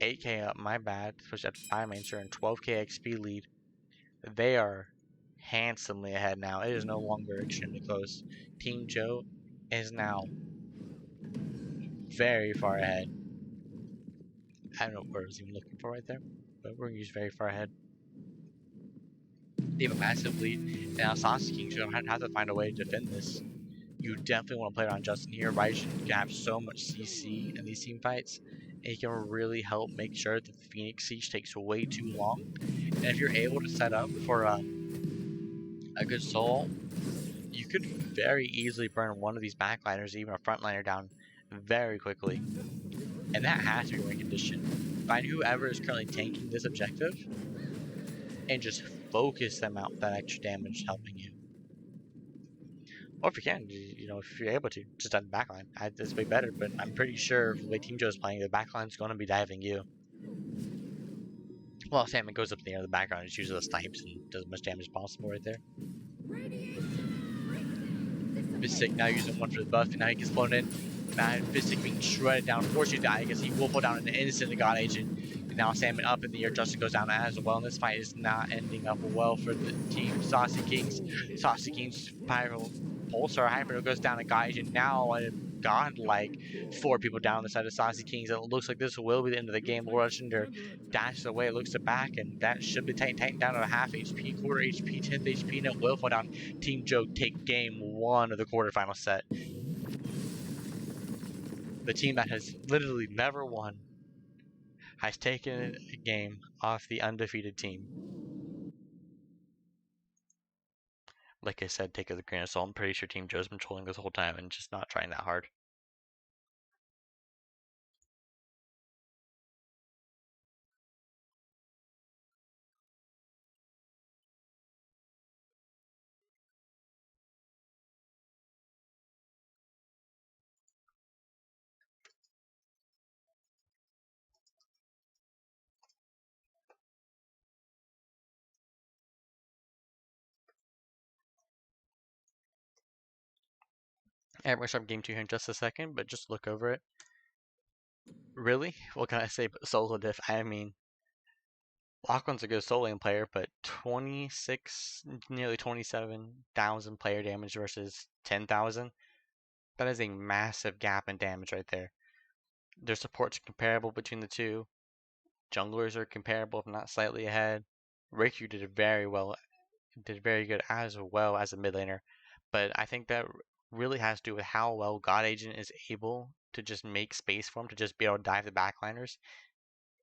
8k up, my bad, especially after 5 mains and 12k XP lead. They are handsomely ahead now. It is no longer extremely close. Team Joe is now very far ahead. I don't know what I was even looking for right there, but we're going to use very far ahead. They have a massive lead, and now Saucy Kings are going to have to find a way to defend this. You definitely want to play around Justin here. Raijin can have so much CC in these team fights, and he can really help make sure that the Phoenix Siege takes way too long. And if you're able to set up for a good soul, you could very easily burn one of these backliners, even a frontliner, down very quickly. And that has to be a win condition. Find whoever is currently tanking this objective and just focus them out that extra damage helping you. Or if you can, you know, if you're able to, just on the backline. That's way better, but I'm pretty sure the way Team Joe is playing, the backline's going to be diving you. Well, Salmon goes up in the air, the background is usually the snipes and does as much damage as possible right there. Mystic now using one for the buff, and now he gets blown in. Mystic being shredded down, forced you to die. I guess he will fall down in an instant. God Agent. And now Salmon up in the air. Justin goes down as well. And this fight is not ending up well for the team Saucy Kings. Saucy Kings Pyro Pulsar Hyper goes down, and God Agent now godlike 4 people down on the side of Saucy Kings. It looks like this will be the end of the game. Lord Legender dashes away, looks to back, and that should be tightened down to a half HP, quarter HP, 10th HP, and it will fall down. Team Joe take game 1 of the quarterfinal set. The team that has literally never won has taken a game off the undefeated team. Like I said, take it with a grain of salt. I'm pretty sure Team Joe's been trolling this whole time and just not trying that hard. And we're going to start game 2 here in just a second, but just look over it. Really? What can I say but solo diff? I mean, Lachlan's a good solo lane player, but 26, nearly 27,000 player damage versus 10,000. That is a massive gap in damage right there. Their supports are comparable between the two. Junglers are comparable, if not slightly ahead. Riku did very well, did very good as well as a mid laner, but I think that really has to do with how well God Agent is able to just make space for him to just be able to dive the backliners.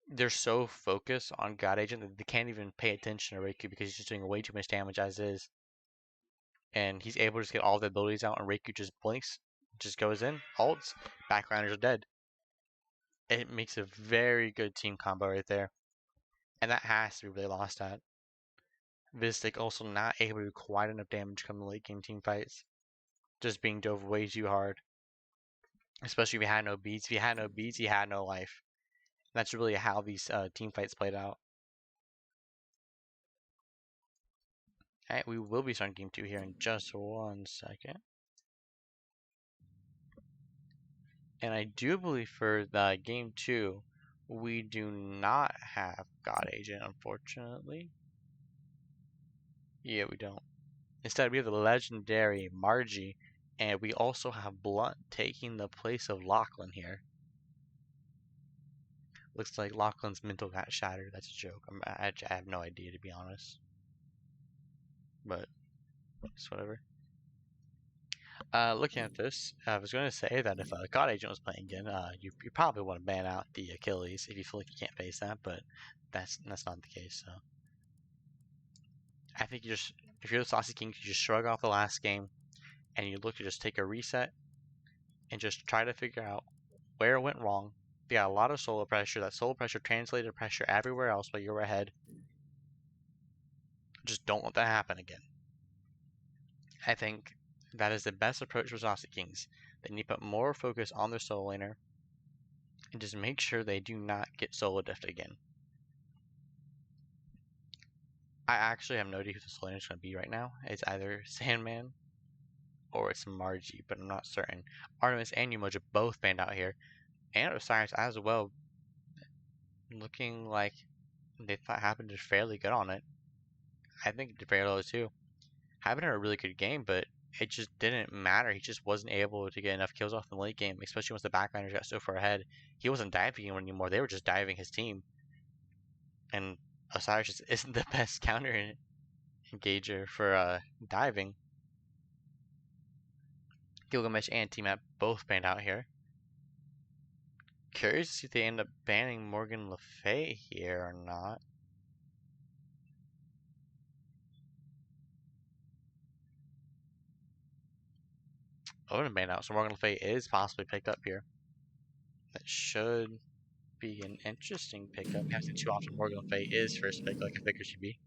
They're so focused on God Agent that they can't even pay attention to Riku because he's just doing way too much damage as is. And he's able to just get all the abilities out, and Riku just blinks, just goes in, ults, backliners are dead. It makes a very good team combo right there. And that has to be really lost at. Vistic also not able to do quite enough damage come the late game team fights. Just being dove way too hard. Especially if he had no beats. If he had no beats, he had no life. And that's really how these team fights played out. Alright, we will be starting game 2 here in just 1 second. And I do believe for the game 2, we do not have God Agent, unfortunately. Yeah, we don't. Instead, we have the legendary Margie, and we also have Blunt taking the place of Lachlan here. Looks like Lachlan's mental got shattered. That's a joke. I have no idea, to be honest. But it's whatever. Looking at this, I was going to say that if God Agent was playing again, you probably want to ban out the Achilles if you feel like you can't face that, but that's not the case. So I think you just, if you're the Saucy Kings, you just shrug off the last game and you look to just take a reset and just try to figure out where it went wrong. They got a lot of solo pressure. That solo pressure translated pressure everywhere else while you were ahead. Just don't let that happen again. I think that is the best approach for Saucy Kings. They need to put more focus on their solo laner and just make sure they do not get solo diffed again. I actually have no idea who the solo laner is going to be right now. It's either Sandman or it's Margie, but I'm not certain. Artemis and Umoja both banned out here, and Osiris as well, looking like they thought Happen did fairly good on it. I think it did fairly well too. Happen had a really good game, but it just didn't matter. He just wasn't able to get enough kills off in the late game, especially once the backliners got so far ahead. He wasn't diving anyone anymore. They were just diving his team. And Osiris just isn't the best counter engager for diving. Gilgamesh and T-Map both banned out here. Curious to see if they end up banning Morgan Le Fay here or not. Odin banned out, so Morgan Le Fay is possibly picked up here. That should be an interesting pickup. We haven't seen too often Morgan Le Fay is first pick like I figured she'd be.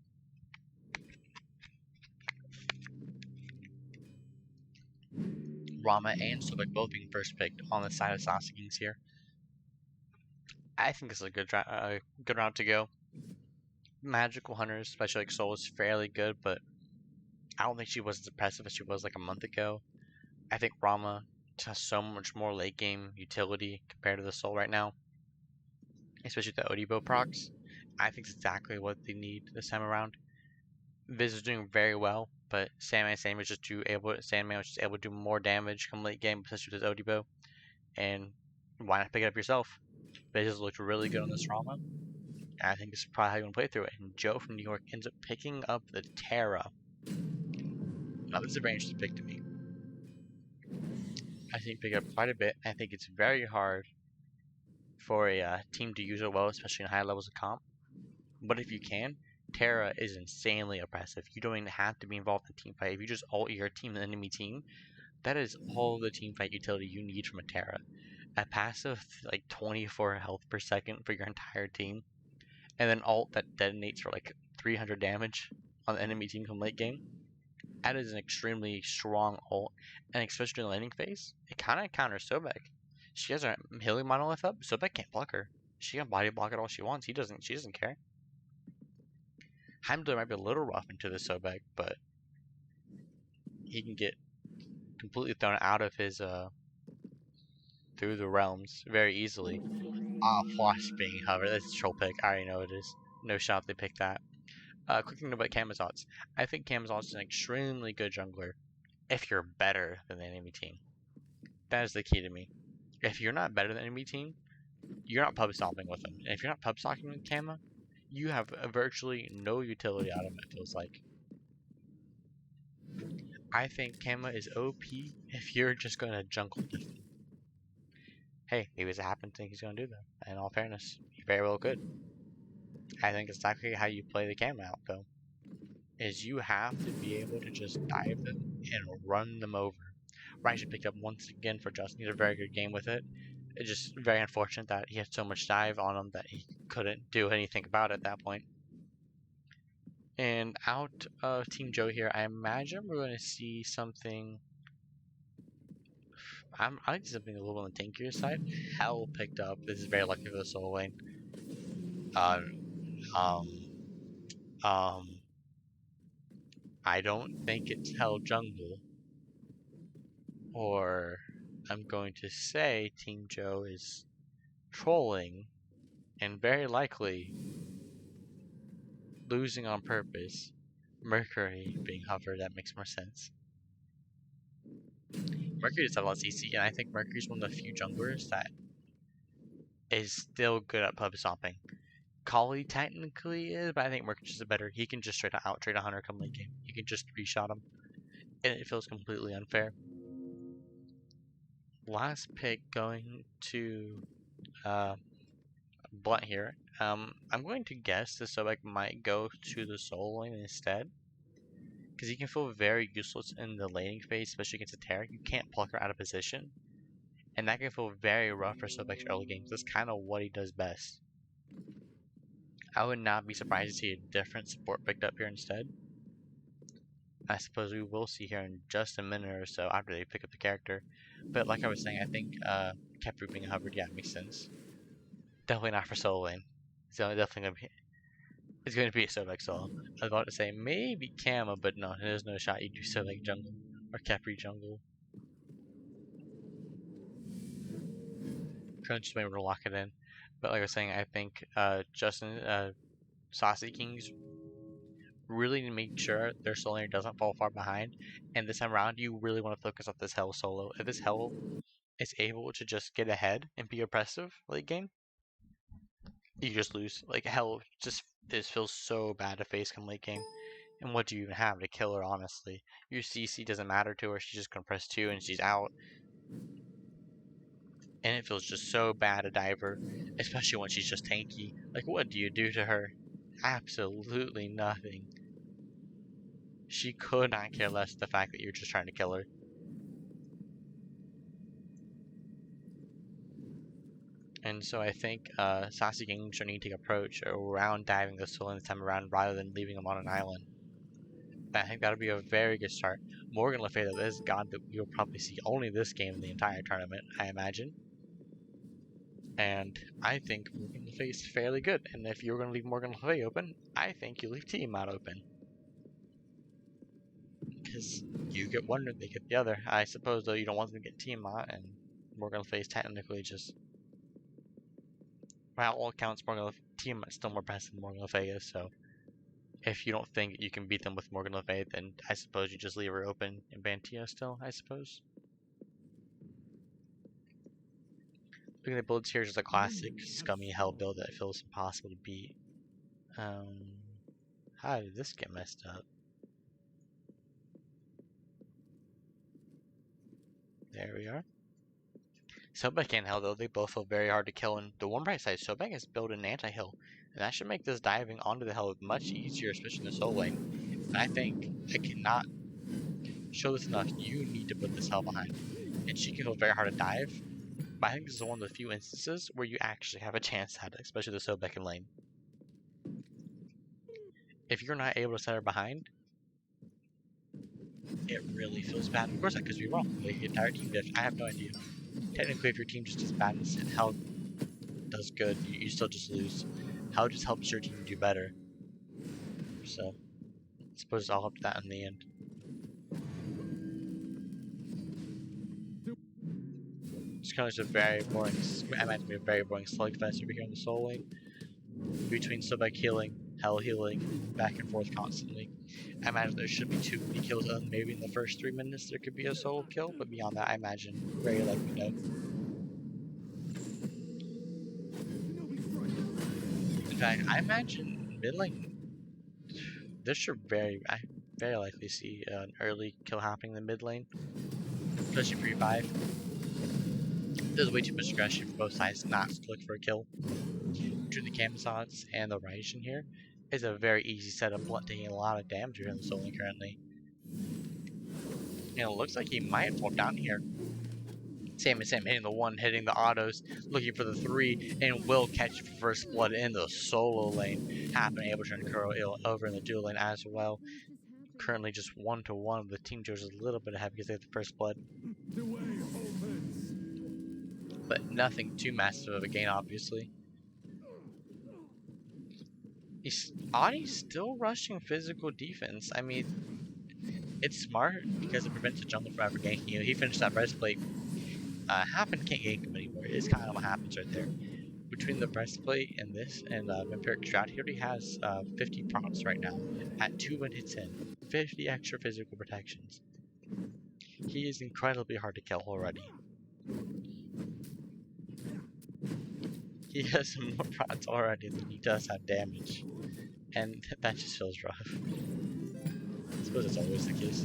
Rama and Sobek both being first picked on the side of Saucy Kings here. I think this is a good route to go. Magical Hunters, especially like Soul, is fairly good, but I don't think she was as impressive as she was like a month ago. I think Rama has so much more late game utility compared to the Soul right now, especially with the Odibo procs. I think it's exactly what they need this time around. Viz is doing very well, but Sandman was just able to do more damage come late game, especially with his Odibo. And why not pick it up yourself? Viz has looked really good on this Rama. I think this is probably how you want to play through it. And Joe from New York ends up picking up the Terra. Now this is a very interesting pick to me. I think pick up quite a bit. I think it's very hard for a team to use it well, especially in high levels of comp. But if you can, Terra is insanely oppressive. You don't even have to be involved in a team fight. If you just ult your team, the enemy team, that is all the team fight utility you need from a Terra. A passive like 24 health per second for your entire team, and then ult that detonates for like 300 damage on the enemy team come late game. That is an extremely strong ult, and especially during the laning phase, it kind of counters Sobek. She has her healing monolith up. Sobek can't block her. She can body block it all she wants. She doesn't care. Heimdall might be a little rough into the Sobek, but he can get completely thrown out of his through the realms very easily. Flash being hovered. That's a troll pick. I already know it is. No shot they picked that. Quick thing about Camazotz. I think Camazotz is an extremely good jungler if you're better than the enemy team. That is the key to me. If you're not better than the enemy team, you're not pub stomping with them. And if you're not pub stomping with Kama, you have virtually no utility out of it, it feels like. I think Kama is OP if you're just going to jungle diff him. Hey, maybe it's a happen thing he's going to do that. In all fairness, he very well could. I think it's exactly how you play the Kama out, though. Is you have to be able to just dive them and run them over. Ryzen picked up once again for Justin. He had a very good game with it. It's just very unfortunate that he had so much dive on him that he couldn't do anything about it at that point. And out of Team Joe here, I imagine we're going to see something. I like something a little on the tankier side. Hell picked up. This is very lucky for the solo lane. I don't think it's Hell jungle. Or I'm going to say Team Joe is trolling and very likely losing on purpose. Mercury being hovered, that makes more sense. Mercury is a lot CC, and I think Mercury's one of the few junglers that is still good at pub stomping. Kali technically is, but I think Mercury's just better. He can just straight out trade a hunter come late game. You can just re-shot him, and it feels completely unfair. Last pick going to Blunt here. I'm going to guess the Sobek might go to the solo lane instead, because he can feel very useless in the laning phase, especially against a Terra. You can't pluck her out of position, and that can feel very rough for Sobek's early games. That's kind of what he does best. I would not be surprised to see a different support picked up here instead. I suppose we will see here in just a minute or so after they pick up the character. But like I was saying, I think Kepru being hovered, yeah, makes sense. Definitely not for solo lane. So definitely gonna be. It's going to be a Sobek solo. I was about to say maybe Kama, but no, there's no shot you do Sobek jungle or Kepri jungle. Just maybe we'll lock it in. But like I was saying, I think Justin, Saucy Kings really need to make sure their solo lane doesn't fall far behind. And this time around, you really want to focus on this Hell solo. If this Hell is able to just get ahead and be oppressive late game, you just lose. Like Hell just feels so bad to face come late game. And what do you even have to kill her, honestly? Your CC doesn't matter to her, she's just gonna press 2 and she's out. And it feels just so bad to dive her, especially when she's just tanky. Like, what do you do to her? Absolutely nothing. She could not care less the fact that you're just trying to kill her. And so I think Saucy Kings should need to approach around diving the soul this time around rather than leaving him on an island. I think that'll be a very good start. Morgan Le Fay, this god that you'll probably see only this game in the entire tournament, I imagine. And I think Morgan Le Fay is fairly good. And if you're going to leave Morgan Le Fay open, I think you leave Tiamat open. Because you get one, they get the other. I suppose, though, you don't want them to get Tiamat, and Morgan Le Fay is technically just. By all accounts, Tiamat is still more best than Morgan Le Fay is, so. If you don't think you can beat them with Morgan Le Fay, then I suppose you just leave her open and ban Tia still, I suppose. Looking at the builds here is just a classic scummy hell build that feels impossible to beat. How did this get messed up? There we are. Sobek and Hell, though, they both feel very hard to kill, and the one bright side, Sobek has built an anti-Hill, and that should make this diving onto the Hell much easier, especially in the solo lane. And I think I cannot show this enough. You need to put this Hell behind. And she can feel very hard to dive, but I think this is one of the few instances where you actually have a chance at it, especially the Sobek in lane. If you're not able to set her behind, it really feels bad. Of course, I could be wrong. Like, the entire team diff, I have no idea. Technically, if your team just does bad and Hell does good, you still just lose. Hell just helps your team do better. So, I suppose it's all up to that in the end. It's kind of just a very boring, I imagine a very boring slugfest over here in the soul lane. Between Sobek healing, Hell healing, back and forth constantly. I imagine there should be too many kills, maybe in the first 3 minutes there could be a solo kill, but beyond that I imagine very likely no. In fact, I imagine mid lane, this should I very likely see an early kill happening in the mid lane, especially for E5. There's way too much aggression for both sides not to look for a kill. Between the Camisots and the Raijin here is a very easy setup, Blunt taking a lot of damage here in the solo currently. And it looks like he might fall down here. Sam hitting the 1, hitting the autos, looking for the 3, and will catch for first blood in the solo lane. Happen able to turn Kuro over in the dual lane as well. Currently just 1-1. The team Joe's a little bit ahead because they have the first blood. But nothing too massive of a gain, obviously. Audie's still rushing physical defense. I mean, it's smart because it prevents the jungle from ever ganking you. He finished that breastplate. Happen can't gank him anymore. It's kind of what happens right there. Between the breastplate and this and Vampiric Shroud, he already has 50 procs right now. At 2 when hits in, 50 extra physical protections. He is incredibly hard to kill already. He has more procs already than he does have damage. And that just feels rough. I suppose it's always the case.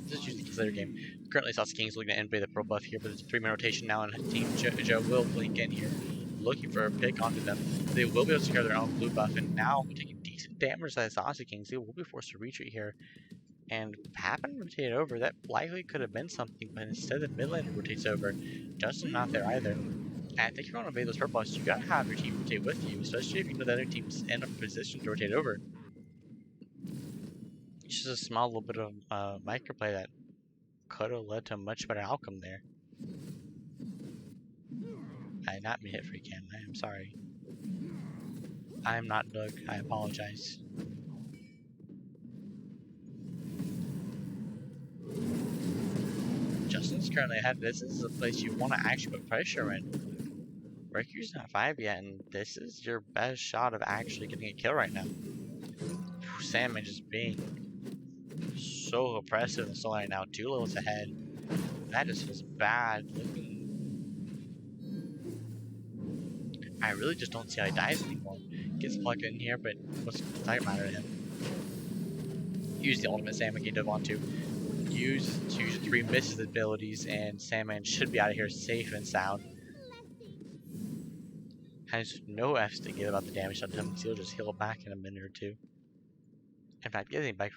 This is usually the later game. Currently, Saucy Kings looking to invade the pro buff here, but it's a 3-man rotation now, and Team Joe will blink in here, looking for a pick onto them. They will be able to secure their own blue buff, and now taking decent damage by the Saucy Kings, they will be forced to retreat here. And happen to rotate over. That likely could have been something, but instead the mid lane rotates over. Justin's not there either. And I think if you want to invade those purple buffs, you gotta have your team rotate with you, especially if you know the other team's in a position to rotate over. It's just a small little bit of microplay that could have led to a much better outcome there. I did not mean hit free cam. I am sorry. I am not Doug. I apologize. Justin's currently ahead. This is a place you want to actually put pressure in. Riku's not 5 yet, and this is your best shot of actually getting a kill right now. Salmon just being so oppressive in the solo right now. 2 levels ahead. That just feels bad. I really just don't see how he dies anymore. Gets plugged in here, but what's the time matter to him? Use the ultimate Salmon he did want to. Use 2-3 misses abilities, and Sandman should be out of here safe and sound. Has no F's to give about the damage on him, so he'll just heal back in a minute or 2. In fact, he hasn't back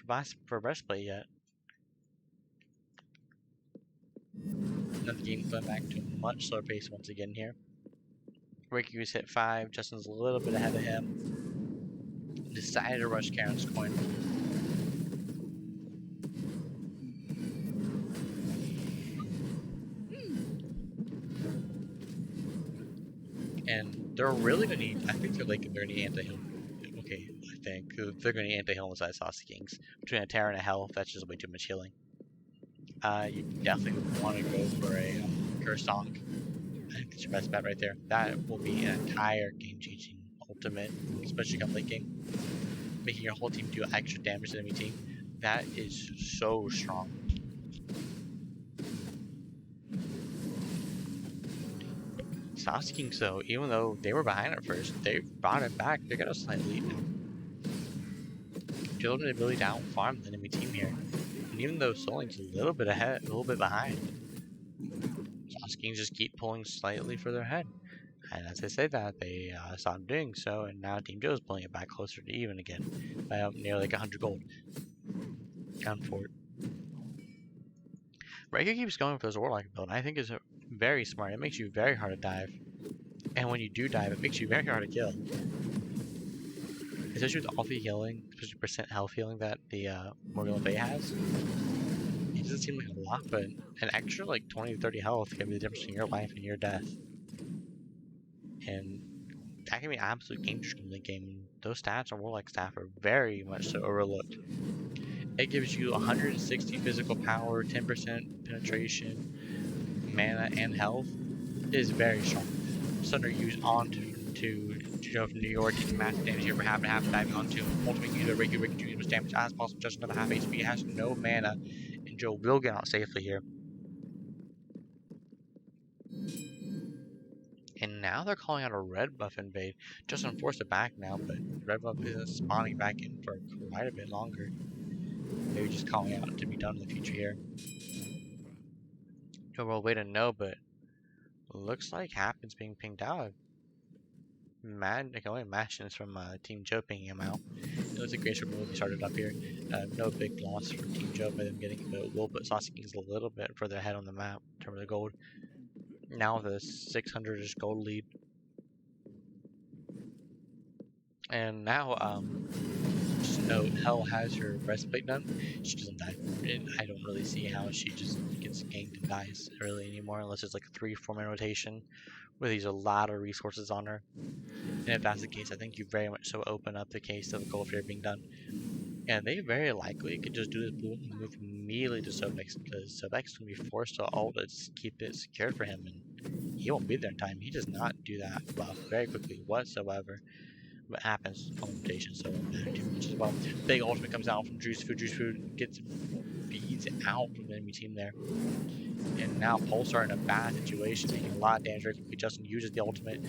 for breastplate yet. Another game going back to a much slower pace once again here. Riku's hit 5, Justin's a little bit ahead of him. Decided to rush Karen's coin. And they're really gonna need, I think they're like gonna need anti-heal. Okay, I think they're gonna need anti-heal inside Saucy Kings. Between a Terra and a Hell, that's just way too much healing. You definitely want to go for a Curse Donk. I think that's your best bet right there. That will be an entire game-changing ultimate, especially come late game. Making your whole team do extra damage to the enemy team. That is so strong. Saucy Kings, though, even though they were behind at first, they brought it back. They got a slight lead now. Children have really down farm the enemy team here. And even though Soling's a little bit ahead, a little bit behind, Saucy Kings just keep pulling slightly further ahead. And as I say that, they stopped doing so, and now Team Joe's pulling it back closer to even again by nearly like 100 gold. Down for it. Riker keeps going for this Warlock build, and I think is very smart. It makes you very hard to dive. And when you do dive, it makes you very hard to kill. Especially with all the healing, especially percent health healing that the Morgan Le Fay has. It doesn't seem like a lot, but an extra like 20 to 30 health can be the difference between your life and your death. And that can be an absolute game changer in the game. Those stats on Warlock staff are very much so overlooked. It gives you 160 physical power, 10% penetration, mana, and health. It is very strong. Sunder used on to Joe from New York, taking massive damage here for half and half, diving onto him. Ultimately, use a Reiki doing as much damage as possible, just another half HP. Has no mana, and Joe will get out safely here. And now they're calling out a red buff invade. Just unforced it back now, but red buff isn't spawning back in for quite a bit longer. Maybe just calling out to be done in the future here. We'll wait and know, but looks like Happens being pinged out. I can only imagine it's from Team Joe pinging him out. It looks like Grace will be started up here. No big loss for Team Joe by them getting it, but it will put Saucy Kings a little bit further ahead on the map in terms of the gold. Now with a 600-ish gold lead. And now, just note, Hell has her breastplate done. She doesn't die. And I don't really see how she just gets ganked and dies early anymore, unless it's like a 3-4 man rotation where there's a lot of resources on her. And if that's the case, I think you very much so open up the case of the gold fear being done. And they very likely could just do this blue and move immediately to Sobex, because Sobex is going to be forced to ult to keep it secured for him, and he won't be there in time. He does not do that buff very quickly whatsoever. What happens on the rotation, so it won't matter too much as well. Big ultimate comes out from Juice Food. Juice Food gets beads out from the enemy team there. And now Pulsar in a bad situation, making a lot of damage very quickly. Justin uses the ultimate.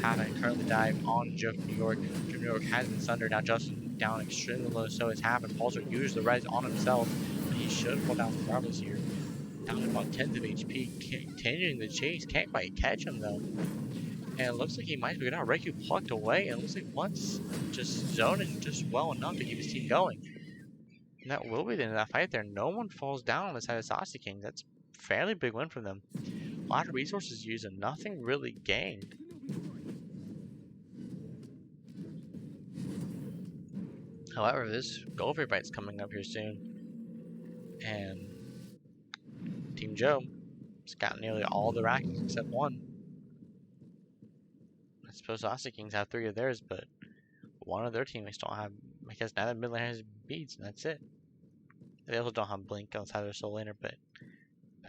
Having currently dive on Joe from New York. Joe from New York has been sundered. Now Justin down extremely low, so it's happened. Pulsar used the res on himself, but he should fall down regardless here. Down to about 10th of HP, continuing the chase. Can't quite catch him though. And it looks like he might be good now. Reiki plucked away, and it looks like once just zoning just well enough to keep his team going. And that will be the end of that fight there. No one falls down on the side of Saucy Kings. That's a fairly big win from them. A lot of resources used and nothing really gained. However, this gold fear fight's coming up here soon. And Team Joe has got nearly all the rackings except one. I suppose Saucy Kings have 3 of theirs, but one of their teammates don't have, I guess now that mid laner has beads, and that's it. They also don't have Blink outside their soul laner, but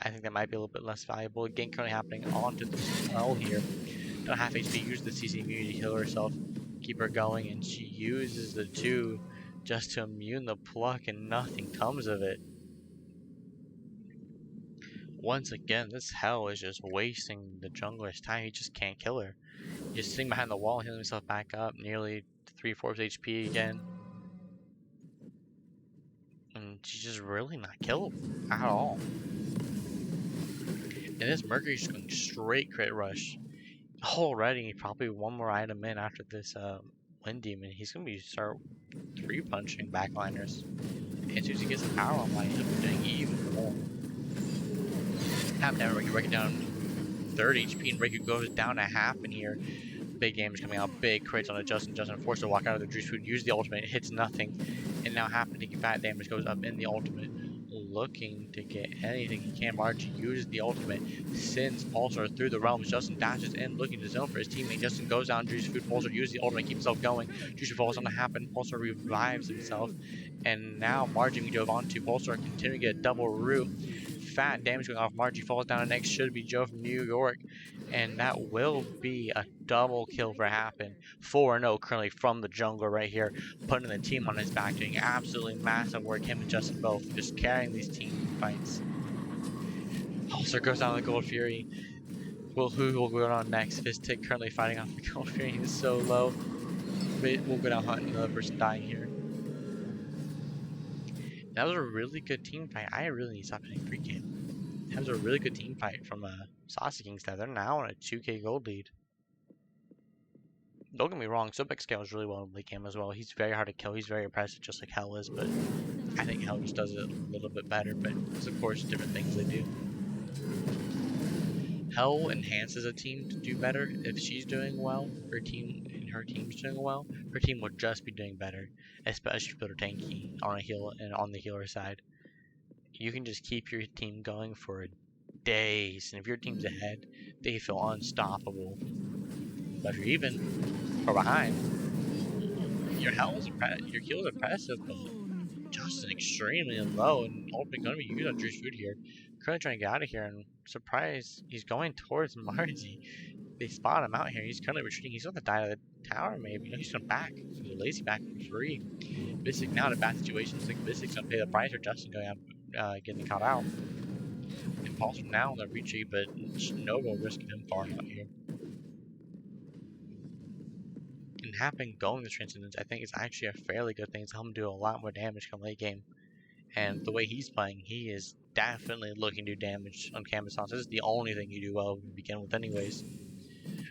I think that might be a little bit less valuable. Gank currently happening onto the spell here. Don't have HP, use the CC immunity to heal herself, keep her going, and she uses the 2 just to immune the pluck, and nothing comes of it. Once again, this Hell is just wasting the jungler's time. He just can't kill her. He's just sitting behind the wall, healing himself back up, nearly 3/4 HP again. And she's just really not killable at all. And this Mercury's just going straight crit rush. Already, probably one more item in after this Wind Demon. He's going to be start 3-punching backliners. And as soon as he gets the power online, he'll be doing even more. Half down, Reiki down 30 HP, and Reiki goes down to half in here. Big damage coming out, big crits on Justin. Justin forced to walk out of the Juice Food, use the ultimate, hits nothing. And now Happen taking fat damage, goes up in the ultimate, looking to get anything he can. Margie uses the ultimate, sends Pulsar through the realms. Justin dashes in, looking to zone for his teammate. Justin goes down, Juice Food, Pulsar uses the ultimate, keeps himself going. Juice Food falls on the Happen, Pulsar revives himself. And now Margie we dove onto Pulsar, continuing to get a double root. Fat damage going off. Margie falls down, and next should be Joe from New York. And that will be a double kill for Happen. 4-0 currently from the jungler right here, putting the team on his back, doing absolutely massive work. Him and Justin both just carrying these team fights. Pulsar goes down to the Gold Fury. Who will go on next? Fizztick currently fighting off the Gold Fury. He's so low. We'll go down hunting another person dying here. That was a really good team fight. I really need to stop hitting pre-game. That was a really good team fight from Saucy Kings. They're now on a 2k gold lead. Don't get me wrong, Sobex scales really well in late game as well. He's very hard to kill. He's very impressive, just like Hell is, but I think Hell just does it a little bit better. But it's of course different things they do. Hell enhances a team to do better. If she's doing well, her team's doing well, her team will just be doing better, especially if you put her tanky on a heal and on the healer side. You can just keep your team going for days, and if your team's ahead, they feel unstoppable. But if you're even, or behind. Your heal is impressive, but Justin extremely low and ultimately going to be used on Drew's food here. Currently trying to get out of here, and surprise, he's going towards Marzi. They spot him out here. He's currently retreating. He's on the die of the tower, maybe. No, he's going back. He's a lazy back for free. Bistic now in a bad situation. Looks like Bistic's going to pay the price for Justin going up, getting caught out. Impulse from now on the retreat, but no real risk of him falling out here. And having going the Transcendence, I think is actually a fairly good thing to help him do a lot more damage come late game. And the way he's playing, he is definitely looking to do damage on canvas toss. This is the only thing you do well to begin with anyways.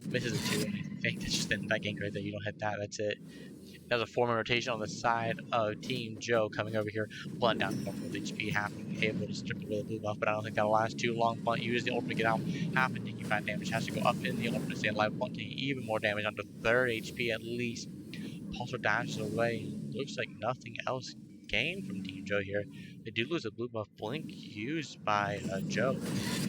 Misses a 2, and I think that's just in that gank right there. You don't hit that, that's it. There's a 4-man rotation on the side of Team Joe coming over here. Blunt down with HP, having able to strip away the blue buff, but I don't think that'll last too long. Blunt uses the ultimate to get out. Half and taking 5 damage. Has to go up in the ultimate to stay alive. Blunt taking even more damage onto 3rd HP at least. Pulsar dashes away. Looks like nothing else gained from Team Joe here. They do lose a blue buff blink used by Joe.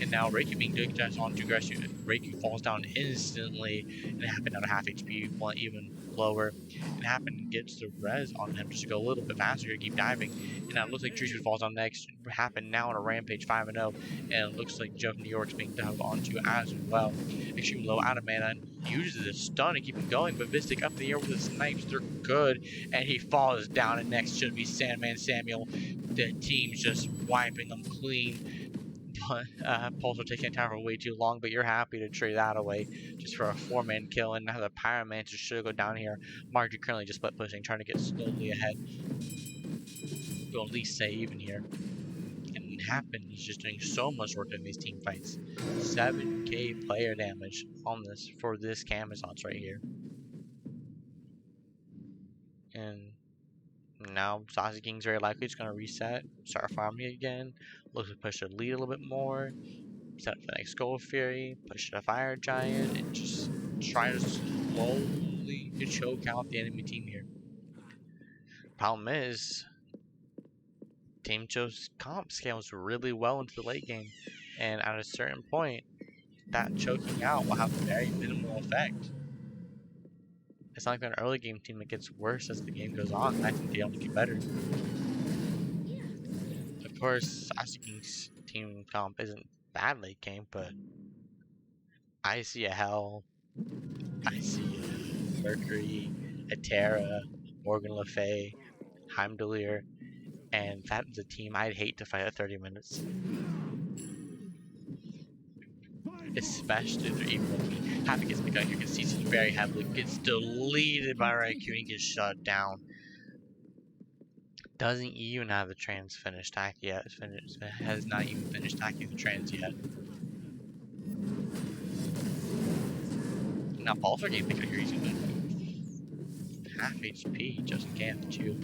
And now Reiki being doing just on to Greshu. Reiki falls down instantly, and it happened at a half HP, Blunt even lower. And Happen gets the res on him just to go a little bit faster to keep diving. And now it looks like Drewsford falls on next. Happen now on a rampage 5-0. And it looks like Joe from New York's being dove onto as well. Extremely low out of mana. Uses a stun to keep him going, but Vistic up in the air with the snipes. They're good. And he falls down, and next should be Sandman Samuel. The team's just wiping them clean. But Pulsar taking a time for way too long, but you're happy to trade that away just for a 4-man kill. And now the Pyromancer should go down here. Margie currently just split pushing, trying to get slowly ahead to at least stay even here. And Happen is just doing so much work in these team fights. 7k player damage on this for this Camazons right here. And now Saucy Kings very likely is going to reset, start farming again. Looks to push the lead a little bit more. Set up for the next Gold Fury, push a Fire Giant, and just try to slowly choke out the enemy team here. Problem is, Team Joe's comp scales really well into the late game, and at a certain point, that choking out will have very minimal effect. It's not like an early game team that gets worse as the game goes on. I think they only get better. Of course, Saucy Kings team comp isn't bad late game, but I see a Hell, I see a Mercury, a Terra, Morgan Le Fay, Heimdallr, and that's a team I'd hate to fight at 30 minutes. Especially if they're even looking. Happy gets picked up here, because CC's very heavily, gets deleted by Raikou and gets shut down. Doesn't even have the trans finished tack yet. Has not even finished tacking the trans yet. Now Pulsar getting picked up here, he's gonna half HP just in camp too,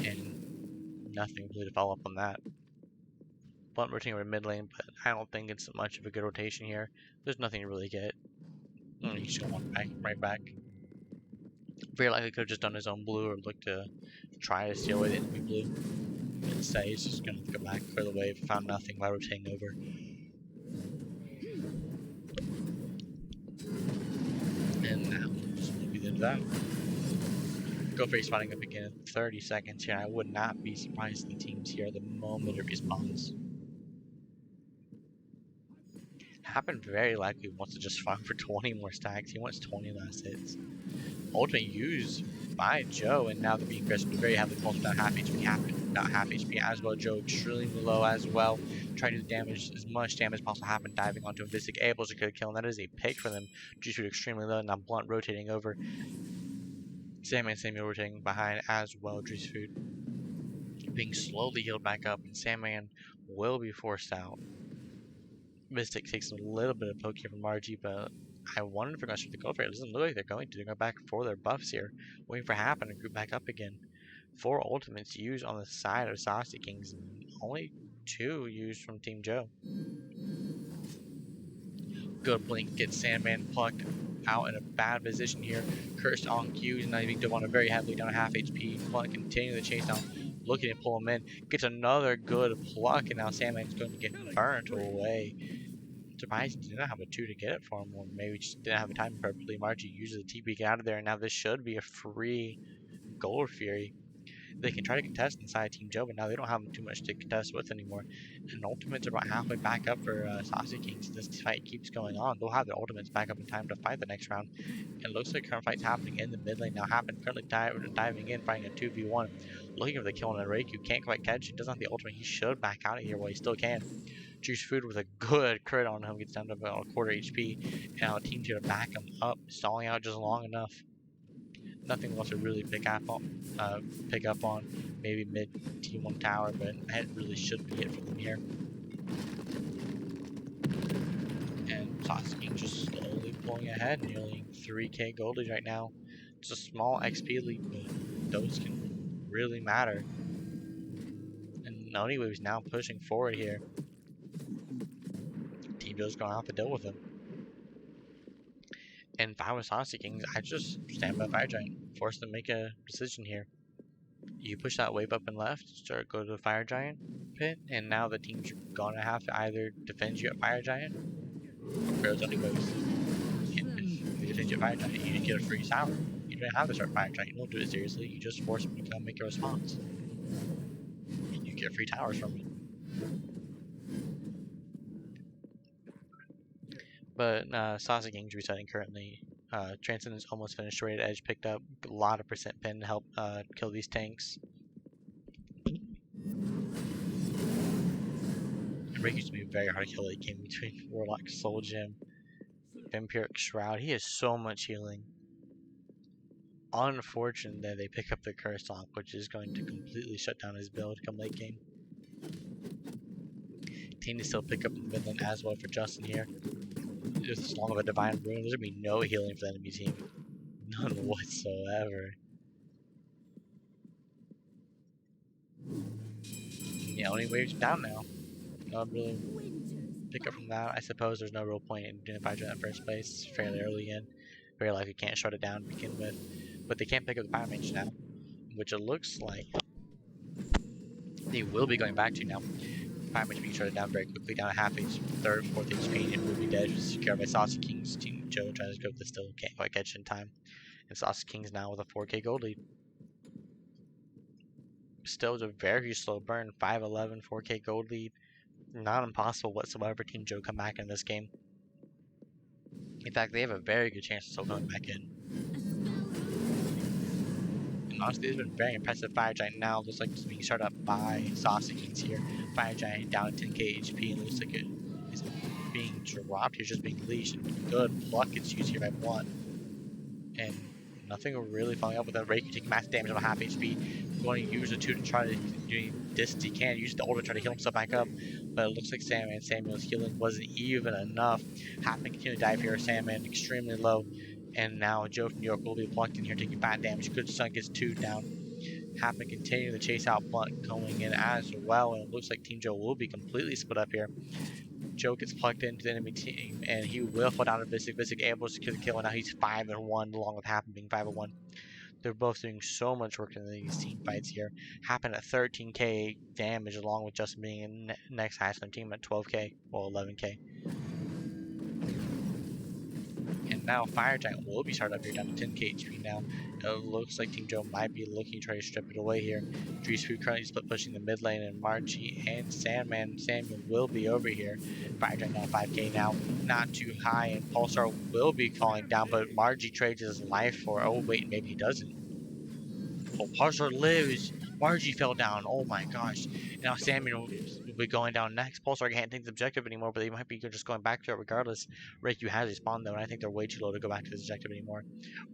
and nothing really to follow up on that. Blunt rotating over mid lane, but I don't think it's much of a good rotation here. There's nothing to really get. He's just gonna walk back, right back. Very likely could have just done his own blue or looked to try to steal away the enemy blue. Instead, he's just gonna go back, clear the wave, found nothing by rotating over. And that was gonna be the end of that. Go for spotting up again in 30 seconds here. I would not be surprised if the team's here the moment it respawns. Happen very likely wants to just farm for 20 more stacks. He wants 20 last hits. Ultimate used by Joe, and now they're being aggressive, but very heavily pulsed down half HP. Happen not half HP as well. Joe extremely low as well. Trying to do damage, as much damage as possible. Happen diving onto a Vistic, able to get a kill, and that is a pick for them. Juice Food extremely low, and now Blunt rotating over. Sandman Samuel rotating behind as well. Juice Food being slowly healed back up, and Sandman will be forced out. Mystic takes a little bit of poke here from Margie, but I wonder if they're going to start the Gold Fury. It doesn't look like they're going to. They're going back for their buffs here, waiting for Happen to group back up again. 4 ultimates used on the side of Saucy Kings, and only 2 used from Team Joe. Good blink, gets Sandman plucked out in a bad position here. Cursed on Q, and now being dove on a very heavily down to half HP. Blunt continuing the chase down, looking to pull him in. Gets another good pluck, and now Sandman's going to get burnt away. Surprised he didn't have a 2 to get it for him, or maybe just didn't have a time appropriately. Margie uses the TP to get out of there, and now this should be a free Gold Fury. They can try to contest inside Team Joe, but now they don't have too much to contest with anymore. And ultimates are about halfway back up for Saucy Kings. This fight keeps going on. They'll have their ultimates back up in time to fight the next round. It looks like current fight's happening in the mid lane now. Happen currently diving in, fighting a 2v1. Looking for the kill on a Raikou. Can't quite catch it. Doesn't have the ultimate. He should back out of here. Well, he still can. Juice Food with a good crit on him. Gets down to about a quarter HP. And now the team's here to back him up. Stalling out just long enough. Nothing else to really pick up on. Maybe mid T1 tower, but that really should be it for them here. And Saucy Kings just slowly pulling ahead, nearly 3k gold lead right now. It's a small XP lead, but those can really matter. And Noniwave's now pushing forward here. Team Joe's gonna have to deal with him. And if I was Saucy Kings, I'd just stand by Fire Giant. Force them to make a decision here. You push that wave up and left, start go to the Fire Giant pit, and now the team's gonna have to either defend you at Fire Giant or Barrel's only waves. And if they defend you at Fire Giant, you just get a free tower. You don't have to start Fire Giant, you don't do it seriously, you just force them to come make a response. And you get free towers from it. But Saucy Kings resetting currently. Transcendence almost finished. Rated Edge picked up a lot of percent pin to help kill these tanks. And Raikou used to be very hard to kill late game between Warlock, Soul Gem, Vampiric Shroud. He has so much healing. Unfortunate that they pick up the Curse Lock, which is going to completely shut down his build come late game. Team to still pick up the Midland as well for Justin here. Just as long of a Divine Rune, there's gonna be no healing for the enemy team. None whatsoever. Yeah, only waves down now. Not really pick up from that. I suppose there's no real point in doing a Fire Giant in the first place. It's fairly early in. Very likely can't shut it down to begin with. But they can't pick up the Fire Mage now, which it looks like they will be going back to now. Fire Mage being shut down very quickly, down to half HP, third, fourth HP, and it will be dead. Secured by Saucy Kings. Team Joe trying to go, but still can't quite catch it in time. And Saucy Kings now with a 4k gold lead. Still a very slow burn, 5-11, 4k gold lead. Not impossible whatsoever. Team Joe come back in this game. In fact, they have a very good chance of still coming back in. And honestly, it's been very impressive. Fire Giant now looks like it's being started up by Saucy Kings here. Fire Giant down to 10k HP and looks like it is being dropped here, just being leashed. Good pluck gets used here by one. And nothing really following up with that. Raikou taking massive damage on half HP. Going to use the 2 to try to do distance. He can use the ult to try to heal himself back up. But it looks like Samuel's healing wasn't even enough. Happen to continue to dive here. Sandman extremely low. And now Joe from New York will be plucked in here, taking bad damage. Good Son gets 2 down. Happen to continue to chase out Blunt going in as well. And it looks like Team Joe will be completely split up here. Joe gets plugged into the enemy team, and he will fall down to Visic. Visic able to secure the kill, and now he's 5-1, along with Happen being 5-1. They're both doing so much work in these team fights here. Happen at 13k damage, along with Justin being in next highest on the team at 12k, well 11k. And now Fire Giant will be started up here down to 10k HP now. It looks like Team Joe might be looking to try to strip it away here. Juice Food currently split pushing the mid lane, and Margie and Sandman Samuel will be over here. Fire Giant now 5k now, not too high, and Pulsar will be falling down, but Margie trades his life for, oh wait, maybe he doesn't. Oh, Pulsar lives. Margie fell down. Oh my gosh. Now Samuel will be going down next. Pulsar can't take the objective anymore, but they might be just going back to it regardless. Raikou has respawned though, and I think they're way too low to go back to this objective anymore.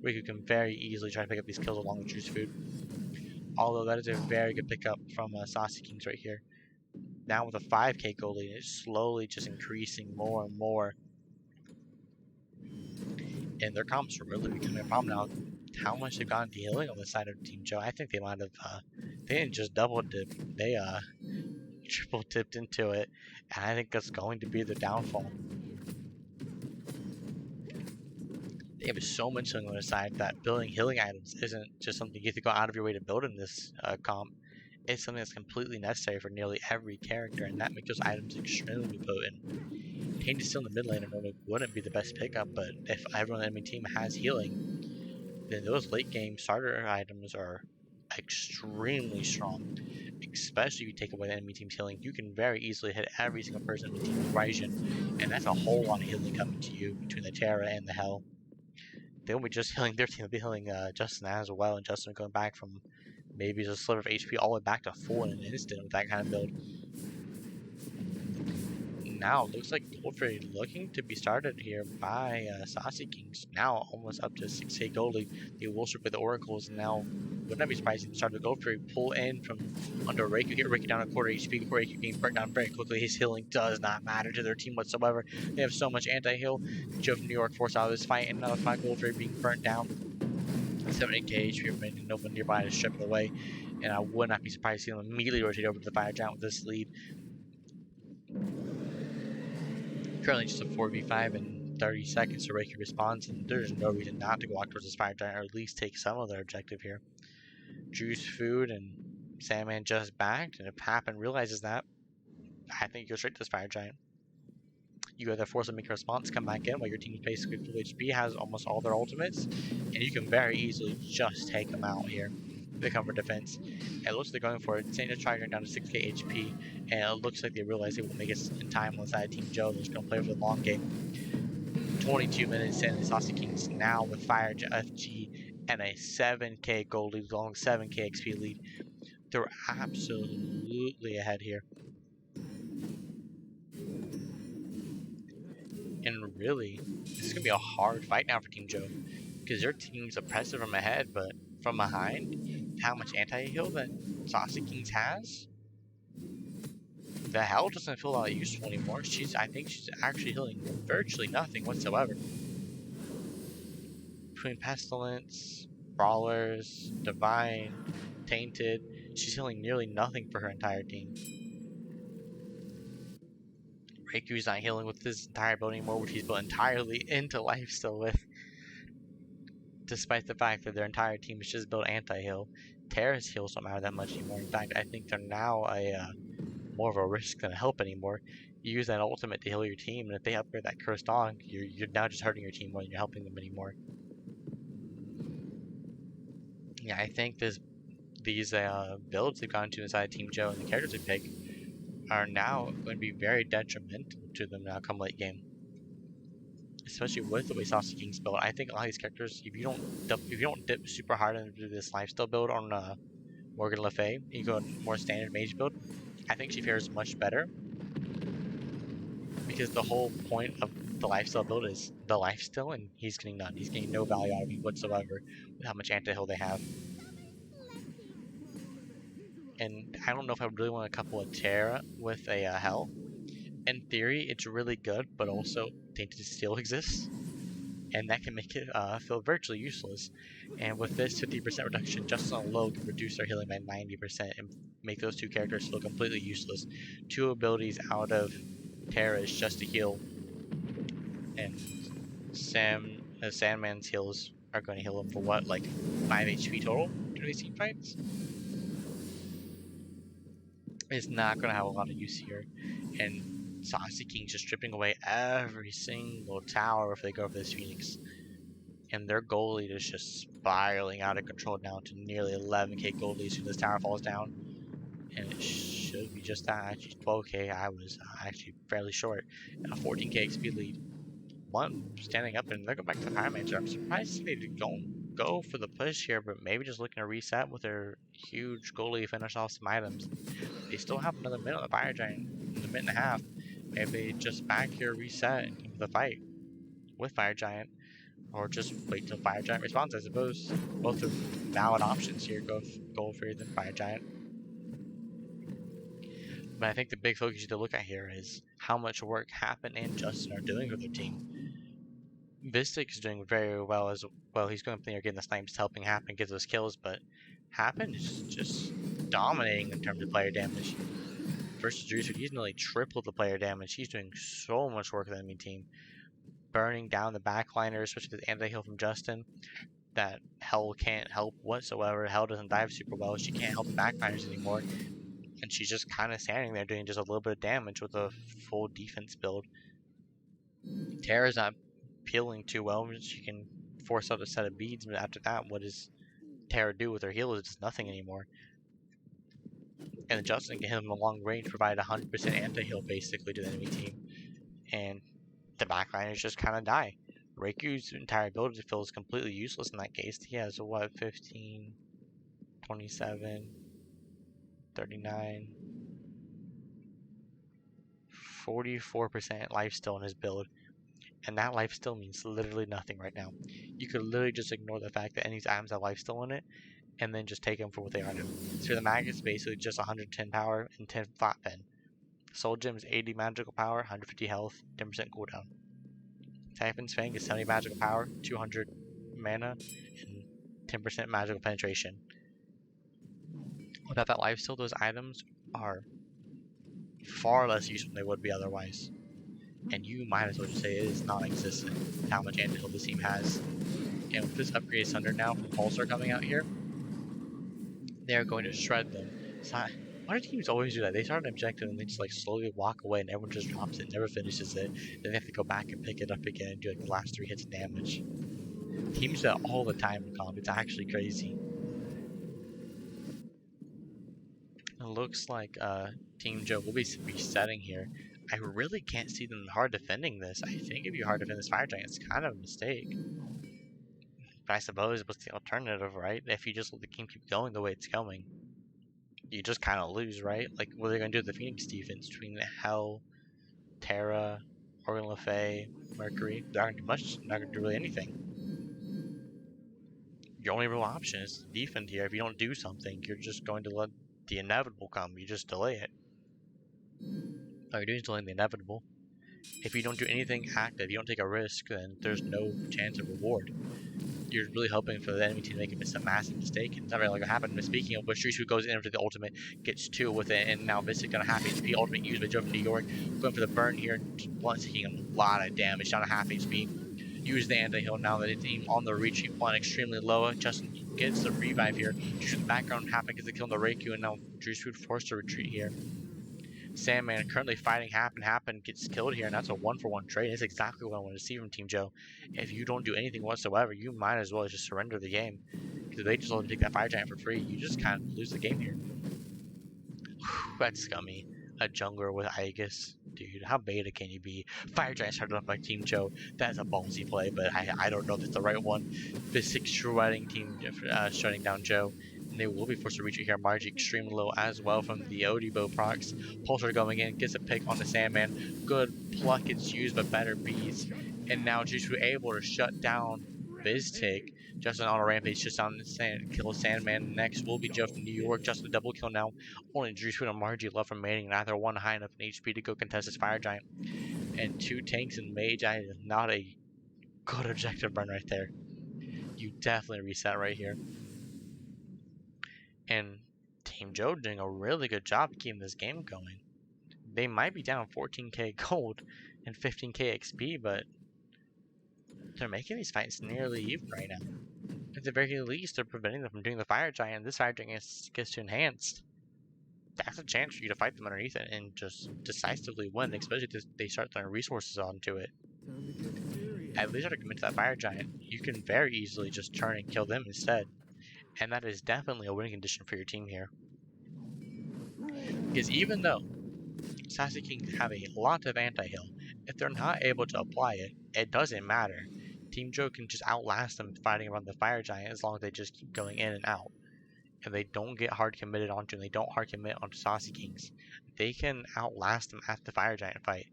Raikou can very easily try to pick up these kills along with Juice Food. Although that is a very good pickup from Saucy Kings right here. Now with a 5k goal lead, it's slowly just increasing more and more. And their comps are really becoming a problem now. How much they've gotten to healing on the side of Team Joe, I think they might have, they didn't just double dip, they triple dipped into it, and I think that's going to be the downfall. They have so much healing on the side that building healing items isn't just something you have to go out of your way to build in this comp. It's something that's completely necessary for nearly every character, and that makes those items extremely potent. Taint is still in the mid lane and normally wouldn't be the best pickup, but if everyone on the enemy team has healing, then those late game starter items are extremely strong. Especially if you take away the enemy team's healing, you can very easily hit every single person in the team with Raijin, and that's a whole lot of healing coming to you between the Terra and the Hell. They won't be just healing their team, they'll be healing Justin as well, and Justin going back from maybe just a sliver of HP all the way back to full in an instant with that kind of build. Now, looks like Gold Fairy looking to be started here by Saucy Kings. Now, almost up to 6k gold lead. They will strip with the Oracles, and now, wouldn't that be surprising to start the Gold Fairy pull in from under Reiku, get Reiku down a quarter HP before Reiku being burnt down very quickly. His healing does not matter to their team whatsoever. They have so much anti-heal. Joe from New York forced out of this fight, and now the final Gold Fairy being burnt down. 70k HP remaining, no one nearby to strip it away, and I would not be surprised to see them immediately rotate over to the Fire Giant with this lead. Currently just a 4v5 in 30 seconds to Reiki responds, and there's no reason not to go walk towards this Fire Giant, or at least take some of their objective here. Juice, Food, and Sandman just backed, and if Happen realizes that, I think you go straight to this Fire Giant. You either force them to make a response, come back in while your team is basically full HP, has almost all their ultimates, and you can very easily just take them out here. They come for defense. It looks like they're going for it. Saint just trying down to 6k HP, and it looks like they realize they won't make it in time on the side of Team Joe. They're just going to play for the long game. 22 minutes in, the Saucy Kings now with Fire FG and a 7k gold lead, along 7k XP lead. They're absolutely ahead here. And really, this is going to be a hard fight now for Team Joe, because their team's oppressive from ahead, but from behind, how much anti-heal that Saucy Kings has, the Hell doesn't feel all that useful anymore. I think she's actually healing virtually nothing whatsoever. Between Pestilence, Brawlers, Divine, Tainted, she's healing nearly nothing for her entire team. Reiku's not healing with his entire build anymore, which he's built entirely into lifesteal with, despite the fact that their entire team is just built anti-heal. Terra's heals don't matter that much anymore. In fact, I think they're now more of a risk than a help anymore. You use that ultimate to heal your team, and if they upgrade that Cursed Dog, you're now just hurting your team more than you're helping them anymore. Yeah, I think these builds they've gone to inside Team Joe and the characters they pick are now going to be very detrimental to them now come late game. Especially with the way Saucy Kings build, I think a lot of these characters, if you don't dip super hard into this lifestyle build on Morgan Le Fay, you go more standard mage build, I think she fares much better, because the whole point of the lifestyle build is the lifesteal, and he's getting none. He's getting no value out of it whatsoever with how much anti-heal they have. And I don't know if I really want to couple a Terra with a Hell. In theory, it's really good, but also Tainted Steel exists, and that can make it feel virtually useless. And with this 50% reduction, just on low can reduce their healing by 90% and make those two characters feel completely useless. Two abilities out of Terra is just to heal, and Sandman's heals are going to heal him for what, like 5 HP total during these team fights? It's not going to have a lot of use here, and Saucy Kings just stripping away every single tower if they go for this Phoenix. And their gold lead is just spiraling out of control now to nearly 11k gold lead as this tower falls down. And it should be just that. Actually, 12k, I was actually fairly short. And a 14k XP lead. One standing up, and they'll go back to the Fire Manager. I'm surprised they don't go for the push here, but maybe just looking to reset with their huge goal lead, finish off some items. They still have another minute on the Fire Giant, a minute and a half. Maybe they just back here, reset, and come to the fight with Fire Giant, or just wait till Fire Giant responds. I suppose both are valid options here. Go Fairy than Fire Giant. But I think the big focus to look at here is how much work Happen and Justin are doing with their team. Vistic is doing very well as well. He's going up there getting the snipes, helping Happen get those kills, but Happen is just dominating in terms of player damage. Versus Drusid, he's nearly tripled the player damage. He's doing so much work with the enemy team. Burning down the backliners, especially with anti-heal from Justin, that Hell can't help whatsoever. Hell doesn't dive super well. She can't help the backliners anymore. And she's just kind of standing there doing just a little bit of damage with a full defense build. Terra's not peeling too well. She can force out a set of beads, but after that, what does Terra do with her heal? It's just nothing anymore. And then Justin can hit him a long range, provide 100% anti-heal basically to the enemy team. And the backliners just kind of die. Reiku's entire ability to fill is completely useless in that case. He has, what, 15, 27, 39, 44% life still in his build. And that life still means literally nothing right now. You could literally just ignore the fact that any items have life still in it, and then just take them for what they are now. So the mag is basically just 110 power and 10 flat pen. Soul Gem is 80 magical power, 150 health, 10% cooldown. Typhon's Fang is 70 magical power, 200 mana, and 10% magical penetration. Without that lifesteal, those items are far less useful than they would be otherwise. And you might as well just say it is non-existent with how much anti-heal this team has. And with this upgraded Sunder now from Pulsar coming out here, they're going to shred them. So why do teams always do that? They start an objective and they just like slowly walk away and everyone just drops it, never finishes it. Then they have to go back and pick it up again and do like the last 3 hits of damage. Teams do that all the time in comp. It's actually crazy. It looks like Team Joe will be resetting here. I really can't see them hard defending this. I think if you hard defend this Fire Giant, it's kind of a mistake. But I suppose what's the alternative, right? If you just let the game keep going the way it's going, you just kind of lose, right? Like, what are they going to do with the Phoenix defense between Hell, Terra, Organ Le Fay, Mercury? They're not going to do much. They're not going to do really anything. Your only real option is to defend here. If you don't do something, you're just going to let the inevitable come. You just delay it. All you're doing is delaying the inevitable. If you don't do anything active, you don't take a risk, then there's no chance of reward. You're really hoping for the enemy team to make a massive mistake, and it's not really like what happened. But speaking of which, Street goes in for the ultimate, gets 2 with it, and now this is going to half HP. Ultimate used by Joe from New York, going for the burn here, once taking a lot of damage, down to half HP. Use the anti-heal now that it's on the retreat one extremely low. Justin gets the revive here. Just in the background, Happen gets the kill on the Reiku, and now Juice Food forced to retreat here. Sandman currently fighting Happen gets killed here, and that's a 1-for-1 trade. That's exactly what I want to see from Team Joe. If you don't do anything whatsoever, you might as well just surrender the game. Because if they just let them take that Fire Giant for free, you just kind of lose the game here. Whew, that's scummy. A jungler with Aegis. Dude, how beta can you be? Fire Giant started off by Team Joe. That's a ballsy play, but I don't know if it's the right one. The 6 shredding team shutting down Joe. And they will be forced to retreat here. Margie extremely low as well from the Odibo procs. Pulsar going in, gets a pick on the Sandman. Good pluck gets used, but better beats. And now Jushu able to shut down Biztig. Justin on a rampage, just on the kill Sandman. Next will be Joe from New Justin Justin double kill now. Only Jushu and Margie left remaining. Neither one high enough in HP to go contest this Fire Giant. And 2 tanks and Mage Eye is not a good objective burn right there. You definitely reset right here. And Team Joe doing a really good job keeping this game going. They might be down 14k gold and 15k XP, but they're making these fights nearly even right now. At the very least, they're preventing them from doing the Fire Giant. This Fire Giant gets to enhanced. That's a chance for you to fight them underneath it and just decisively win, especially if they start throwing resources onto it. At least to commit to that Fire Giant, you can very easily just turn and kill them instead. And that is definitely a winning condition for your team here. Because even though Saucy Kings have a lot of anti-heal, if they're not able to apply it, it doesn't matter. Team Joe can just outlast them fighting around the Fire Giant as long as they just keep going in and out. And they don't get hard committed onto, and they don't hard commit onto Saucy Kings. They can outlast them at the Fire Giant fight.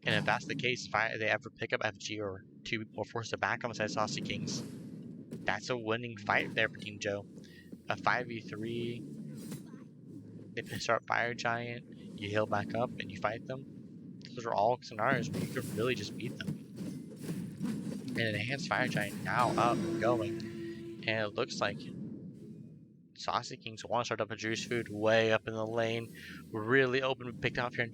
And if that's the case, if they ever pick up FG or 2 people forced to back on the side of Saucy Kings, that's a winning fight there for Team Joe. A 5v3, they start Fire Giant, you heal back up, and you fight them. Those are all scenarios where you could really just beat them. And Enhanced Fire Giant now up and going. And it looks like Saucy Kings want to start up a Juice Food way up in the lane. Really open, picked off here.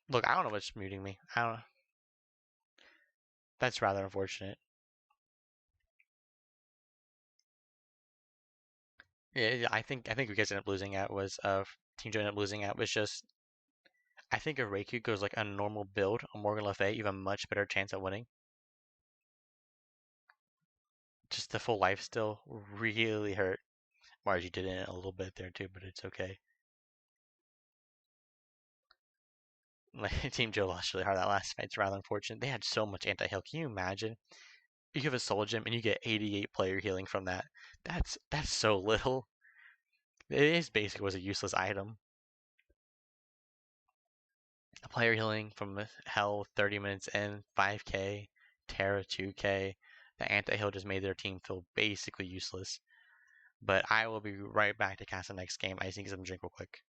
Look, I don't know what's muting me. I don't. That's rather unfortunate. Yeah, I think you guys ended up losing at was Team Joe ended up losing at was just I think if Reiki goes like a normal build on Morgan Le Fay, you have a much better chance at winning. Just the full life still really hurt. Margie did it a little bit there too, but it's okay. Like Team Joe lost really hard that last fight. It's rather unfortunate. They had so much anti-heal. Can you imagine? You have a soul gem and you get 88 player healing from that. That's so little. It is basically was a useless item. A player healing from hell 30 minutes in, 5k, Terra 2k. The anti-heal just made their team feel basically useless. But I will be right back to cast the next game. I just need to get some drink real quick.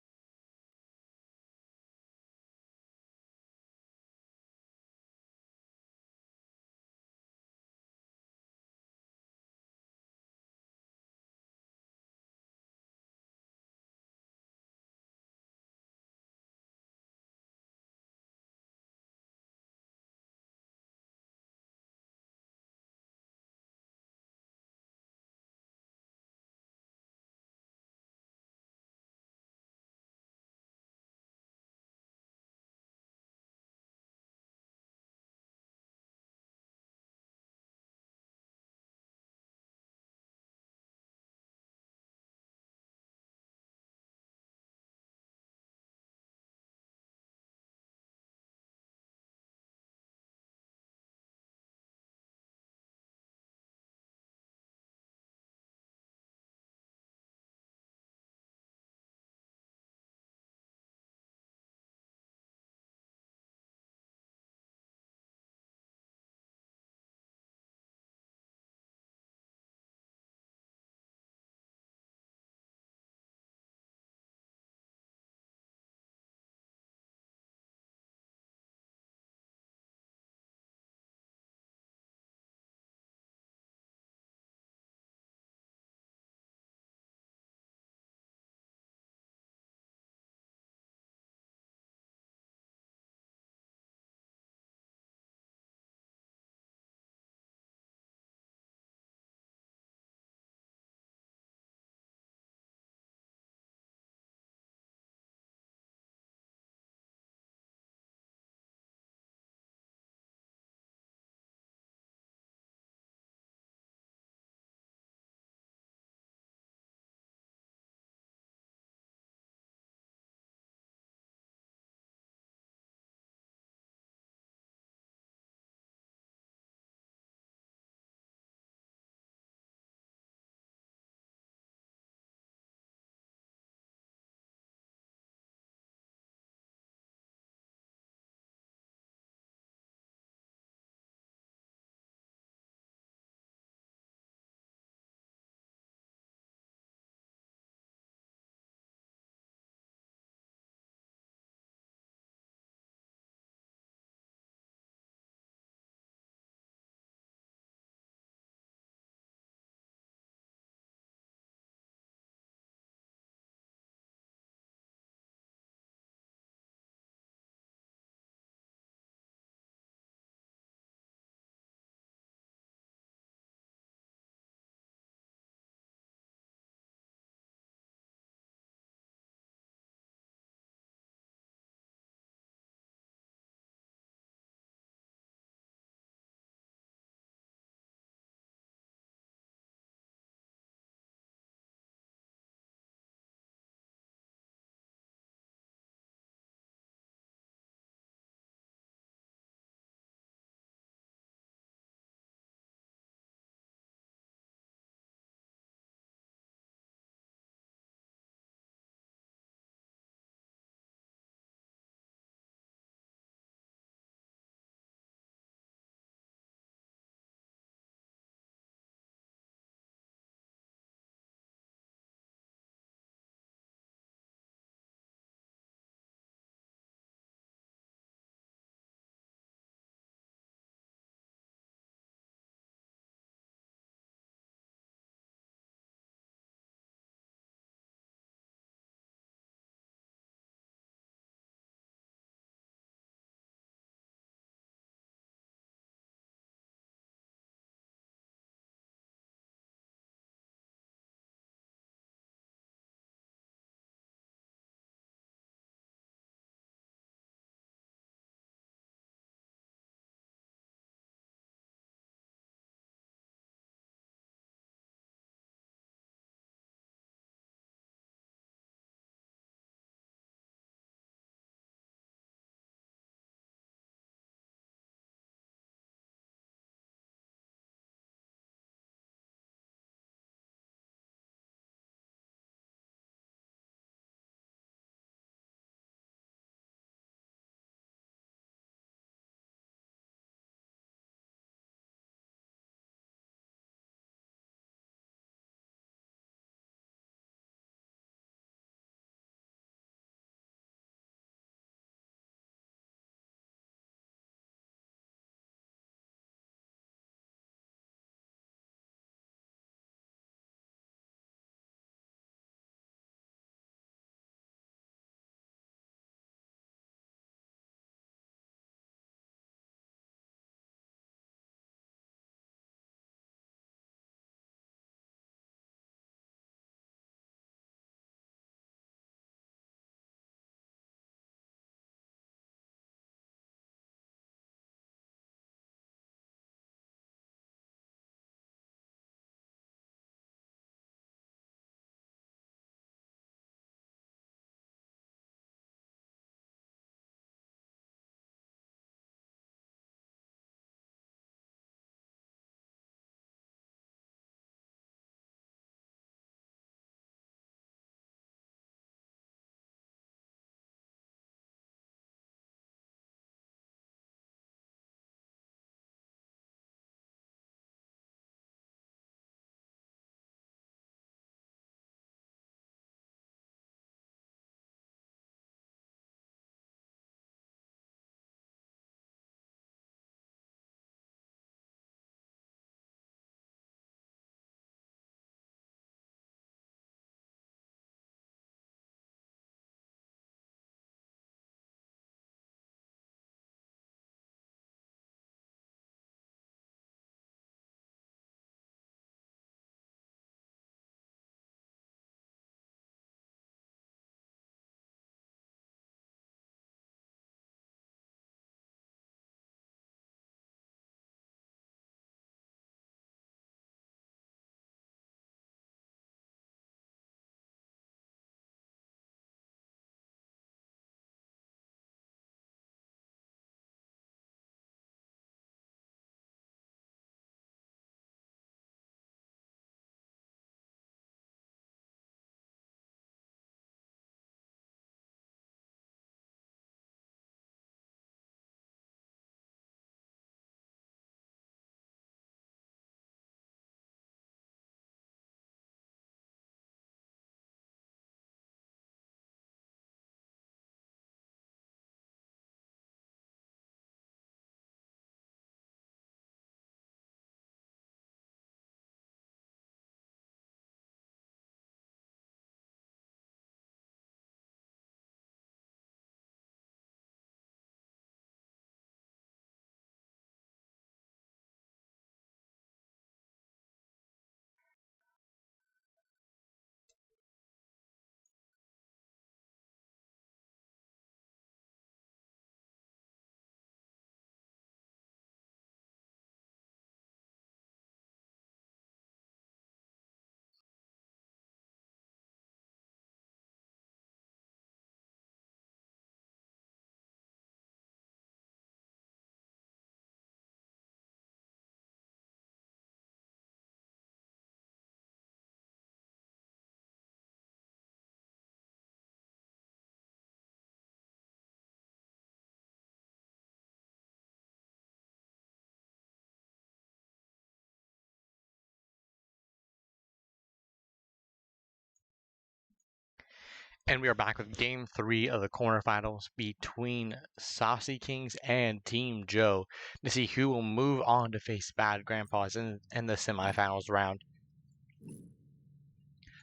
And we are back with Game 3 of the quarterfinals between Saucy Kings and Team Joe to see who will move on to face Bad Grandpas in the semifinals round.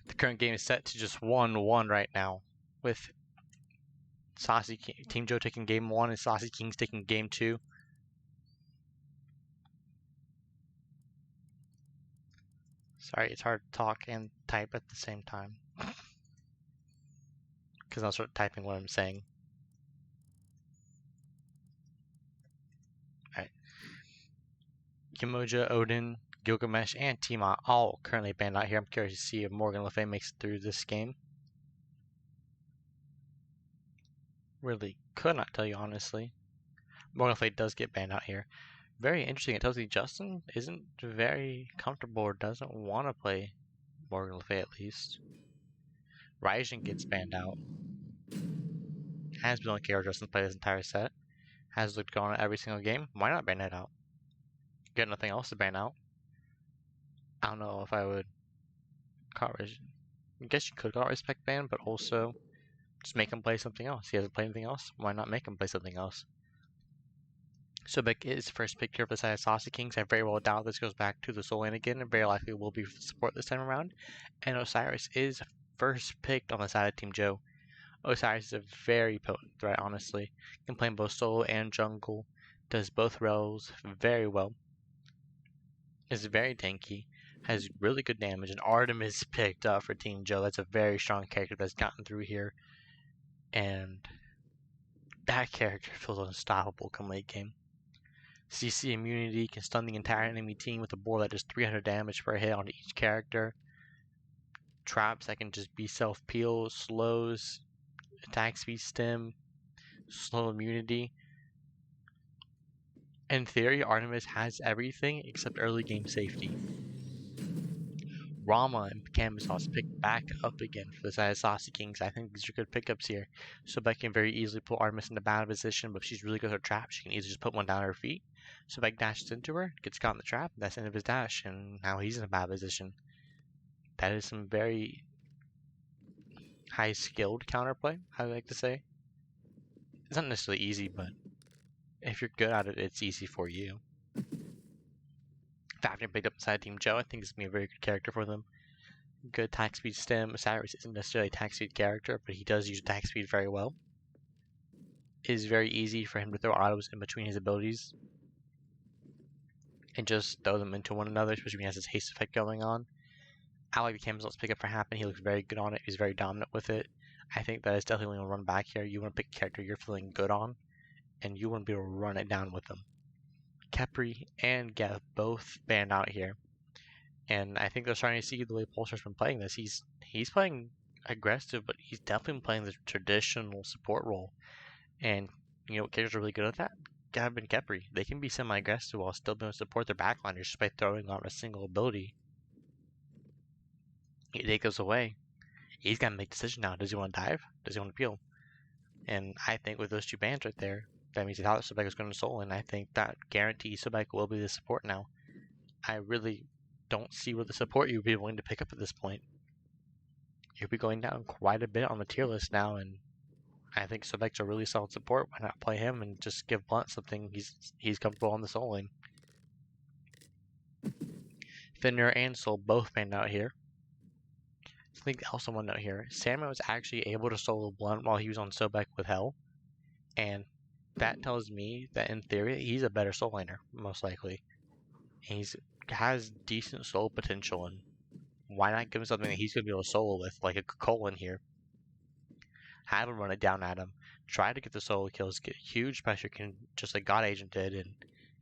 The current game is set to just 1-1 right now, with Team Joe taking Game 1 and Saucy Kings taking Game 2. Sorry, it's hard to talk and type at the same time, because I'll start typing what I'm saying. Alright. Kimoja, Odin, Gilgamesh, and Tima all currently banned out here. I'm curious to see if Morgan Le Fay makes it through this game. Really could not tell you honestly. Morgan Le Fay does get banned out here. Very interesting. It tells me Justin isn't very comfortable or doesn't want to play Morgan Le Fay at least. Raijin gets banned out. Has been on character Justin played this entire set. Has looked good on it every single game. Why not ban it out? Get nothing else to ban out. I don't know if I would call Raijin. I guess you could call it respect ban, but also just make him play something else. He hasn't played anything else. Why not make him play something else? Sobek is first pick here for the side of Saucy Kings. I very well doubt this goes back to the Soul Lane again, and very likely will be for the support this time around. And Osiris is first picked on the side of Team Joe. Osiris is a very potent threat, honestly. Can play both solo and jungle. Does both roles very well. Is very tanky. Has really good damage. And Artemis picked up for Team Joe. That's a very strong character that's gotten through here. And that character feels unstoppable come late game. CC immunity can stun the entire enemy team with a board that does 300 damage per hit onto each character. Traps that can just be self-peel, slows, attack speed stem, slow immunity. In theory, Artemis has everything except early game safety. Rama and Camisauce pick back up again for the side of Saucy Kings. I think these are good pickups here. Sobek can very easily put Artemis in a bad position, but if she's really good at her trap, she can easily just put one down at her feet. Sobek dashes into her, gets caught in the trap, that's the end of his dash, and now he's in a bad position. That is some very high skilled counterplay, I like to say. It's not necessarily easy, but if you're good at it, it's easy for you. Fafnir picked up inside Team Joe. I think this is going to be a very good character for them. Good attack speed stem. Osiris isn't necessarily a attack speed character, but he does use attack speed very well. It is very easy for him to throw autos in between his abilities and just throw them into one another, especially when he has his haste effect going on. I like the Camisauce pickup for Happen. He looks very good on it. He's very dominant with it. I think that is definitely going to run back here. You want to pick a character you're feeling good on, and you want to be able to run it down with them. Kepri and Geth both banned out here. And I think they're starting to see the way Pulsar's been playing this. He's playing aggressive, but he's definitely playing the traditional support role. And you know what characters are really good at that? Gab and Kepri. They can be semi-aggressive while still being able to support their backliners just by throwing out a single ability. It goes away. He's got to make a decision now. Does he want to dive? Does he want to peel? And I think with those two bans right there, that means he thought Sobek was going to soul, and I think that guarantees Sobek will be the support now. I really don't see what the support you would be willing to pick up at this point. You'll be going down quite a bit on the tier list now, and I think Sobek's a really solid support. Why not play him and just give Blunt something he's comfortable on the soul lane? Fenrir and Soul both banned out here. Something else I want to note here: Samuel was actually able to solo Blunt while he was on Sobek with Hell, and that tells me that in theory he's a better soul laner, most likely. He has decent soul potential, and why not give him something that he's going to be able to solo with, like a colon here? Have him run it down at him, try to get the solo kills, get huge pressure, just like God Agent did, and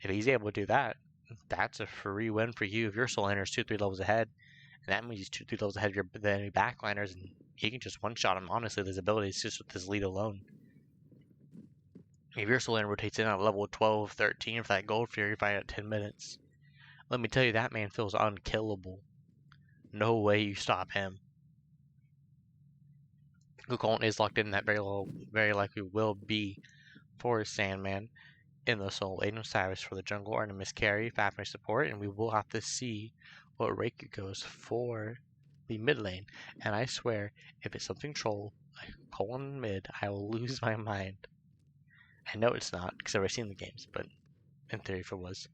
if he's able to do that, that's a free win for you if your soul laner is 2-3 levels ahead, and that means he's 2-3 levels ahead of the enemy backliners, and he can just one-shot him, honestly, with his abilities, just with his lead alone. If your soul laner rotates in at level 12, 13 for that gold fury fight at 10 minutes, let me tell you, that man feels unkillable. No way you stop him. Gukon is locked in, that very likely will be for Sandman in the soul lane. Osiris for the jungle, Artemis carry, Fafnir support, and we will have to see what Reiki goes for the mid lane. And I swear, if it's something troll, like colon mid, I will lose my mind. I know it's not, because I've already seen the games, but in theory if it was.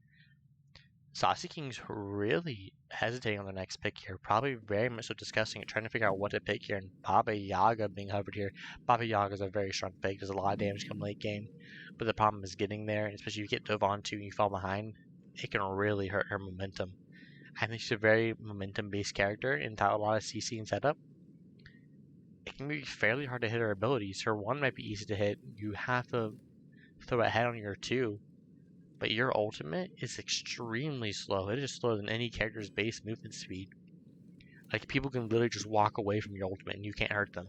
Saucy Kings really hesitating on the next pick here. Probably very much so discussing it, trying to figure out what to pick here. And Baba Yaga being hovered here. Baba Yaga is a very strong pick. Does a lot of damage come late game. But the problem is getting there, especially if you get dove onto and you fall behind, it can really hurt her momentum. I think she's a very momentum-based character, and without a lot of CC and setup, it can be fairly hard to hit her abilities. Her 1 might be easy to hit. You have to throw a head on your 2. But your ultimate is extremely slow. It is slower than any character's base movement speed. Like, people can literally just walk away from your ultimate and you can't hurt them.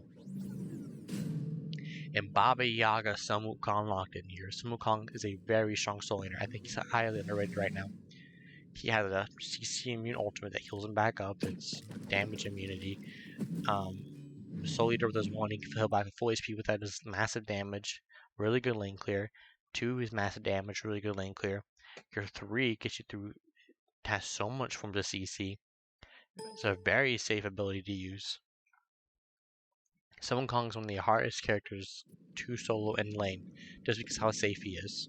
And Baba Yaga Sun Wukong locked in here. Sun Wukong is a very strong soul laner. I think he's highly underrated right now. He has a CC immune ultimate that heals him back up. It's damage immunity. Soul Leader with his 1, he can heal back at full HP with that is massive damage. Really good lane clear. 2 is massive damage, really good lane clear. Your 3 gets you through, has so much from the CC. It's a very safe ability to use. Sun Wukong is one of the hardest characters to solo in lane, just because how safe he is.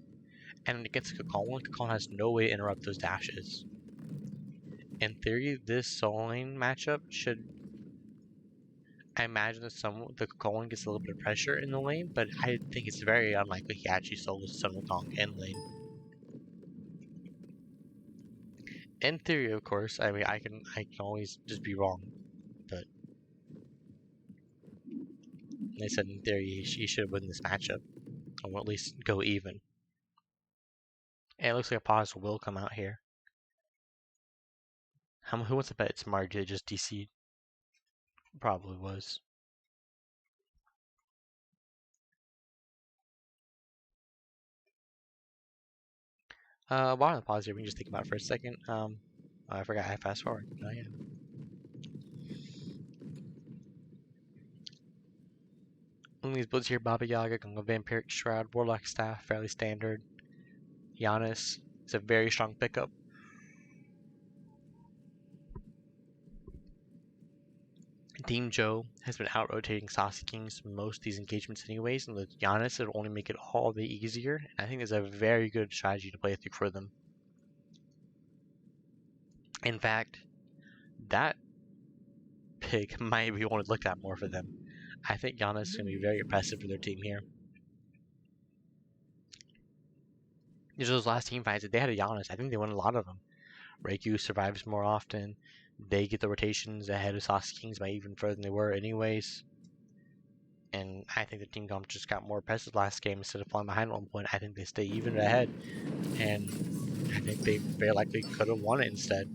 And against Kakon has no way to interrupt those dashes. In theory, this solo lane matchup should, I imagine that the Kakon gets a little bit of pressure in the lane, but I think it's very unlikely he actually solos Sun Wukong in lane. In theory, of course, I mean, I can always just be wrong, but they said in theory he should win this matchup, or at least go even. And it looks like a pause will come out here. Who wants to bet it's Margie that just DC'd? Probably was. While on the pause here, we can just think about it for a second. I forgot I fast forward. Oh yeah. On these builds here, Baba Yaga, Gunga Vampiric Shroud, Warlock Staff, fairly standard. Giannis is a very strong pickup. Team Joe has been out-rotating Saucy Kings most of these engagements anyways, and with Giannis, it'll only make it all the easier. And I think there's a very good strategy to play through for them. In fact, that pick might be one to look at more for them. I think Giannis is going to be very impressive for their team here. These are those last team fights. If they had a Giannis, I think they win a lot of them. Reiku survives more often. They get the rotations ahead of Saucy Kings by even further than they were anyways. And I think the team comp just got more impressive last game. Instead of falling behind at one point, I think they stay even ahead. And I think they very likely could have won it instead.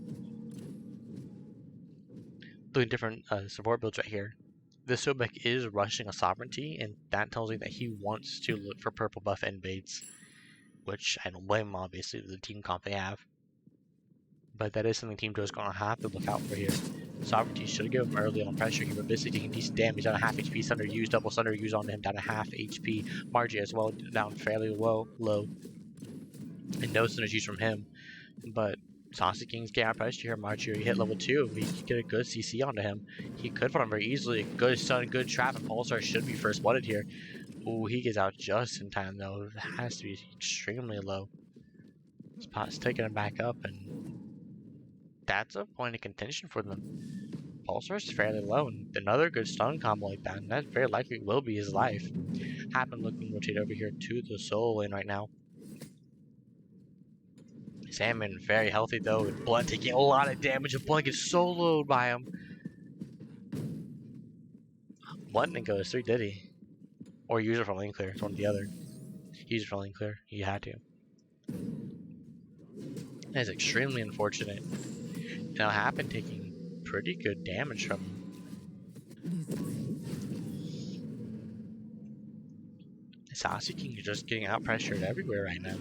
Doing different support builds right here. This Sobek is rushing a Sovereignty, and that tells me that he wants to look for purple buff invades. Which I don't blame him, obviously, the team comp they have. But that is something Team Joe's going to have to look out for here. Sovereignty should give him early on pressure here, but basically taking decent damage down to half HP. Thunder use, double Thunder use on him down to half HP. Margie as well down fairly low. And no Thunder use from him. But Saucy Kings get out pressure here. Margie hit level 2. He could get a good CC onto him. He could put him very easily. Good stun, good trap, and Pulsar should be first blooded here. Ooh, he gets out just in time though. It has to be extremely low. Spot's taking him back up, and that's a point of contention for them. Pulsar's fairly low, and another good stun combo like that, and that very likely will be his life. Happen looking rotate over here to the solo lane right now. Salmon very healthy though, with Blood taking a lot of damage, and Blood gets soloed by him. Blood didn't go to 3, did he? Or use it for lane clear, it's one or the other. Use it for lane clear, he had to. That is extremely unfortunate. Now Happen taking pretty good damage from him. Saucy King is just getting out pressured everywhere right now.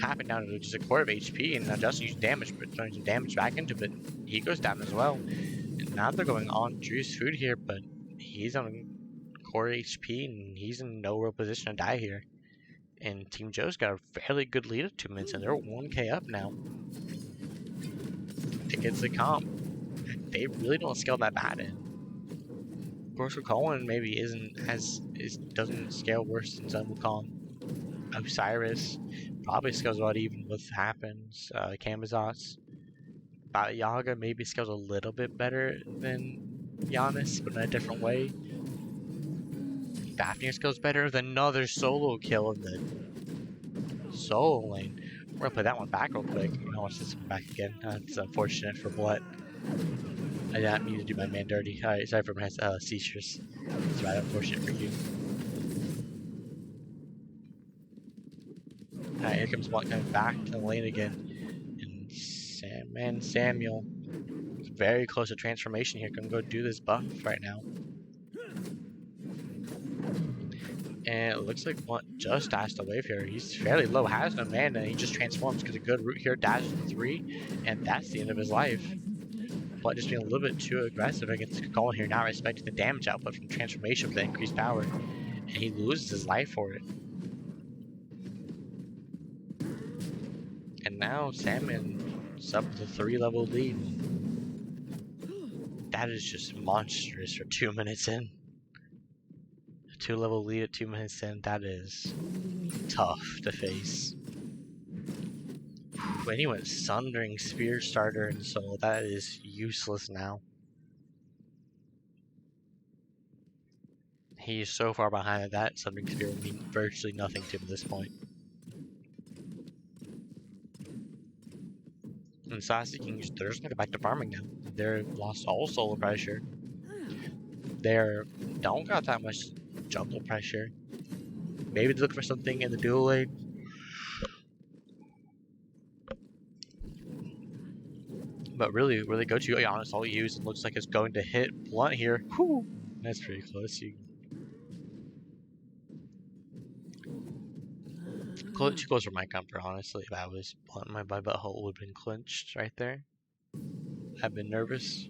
Happen down to just a quarter of HP, and now Justin using damage, but throwing some damage back into it. He goes down as well. And now they're going on Drew's food here, but he's on quarter HP, and he's in no real position to die here. And Team Joe's got a fairly good lead of 2 minutes, and they're 1k up now. Against the comp. they really don't scale that bad in. Of course, Cullen maybe doesn't scale worse than Zen Wukong. Osiris probably scales about even with Happens, Camazotz. Yaga maybe scales a little bit better than Giannis, but in a different way. Fafnir scales better than another solo kill in the solo lane. We're gonna play that one back real quick. I want to see this one back again. It's unfortunate for what. I did not mean to do my man dirty. Alright, sorry for my seizures. It's rather unfortunate for you. Alright, here comes one coming back to the lane again. And Samuel. Very close to transformation here. Gonna go do this buff right now. And it looks like one just dashed away here. He's fairly low, has no mana, and he just transforms because a good root here dashes to 3, and that's the end of his life. But just being a little bit too aggressive against Colin here, not respecting the damage output from transformation with the increased power, and he loses his life for it. And now Salmon's up with a 3-level lead. That is just monstrous for 2 minutes in. 2-level lead at 2 minutes in, that is tough to face. When he went Sundering Spear Starter and so that is useless now. He's so far behind that Sundering Spear will mean virtually nothing to him at this point. And Saucy Kings, they're just gonna go back to farming now. They've lost all solo pressure. They don't got that much jungle pressure. Maybe they look for something in the dual lane. But really go to Giannis all use. It looks like it's going to hit Blunt here. Whew! That's pretty close. Too close for my comfort, honestly. If I was Blunt, my butthole would have been clenched right there. I've been nervous.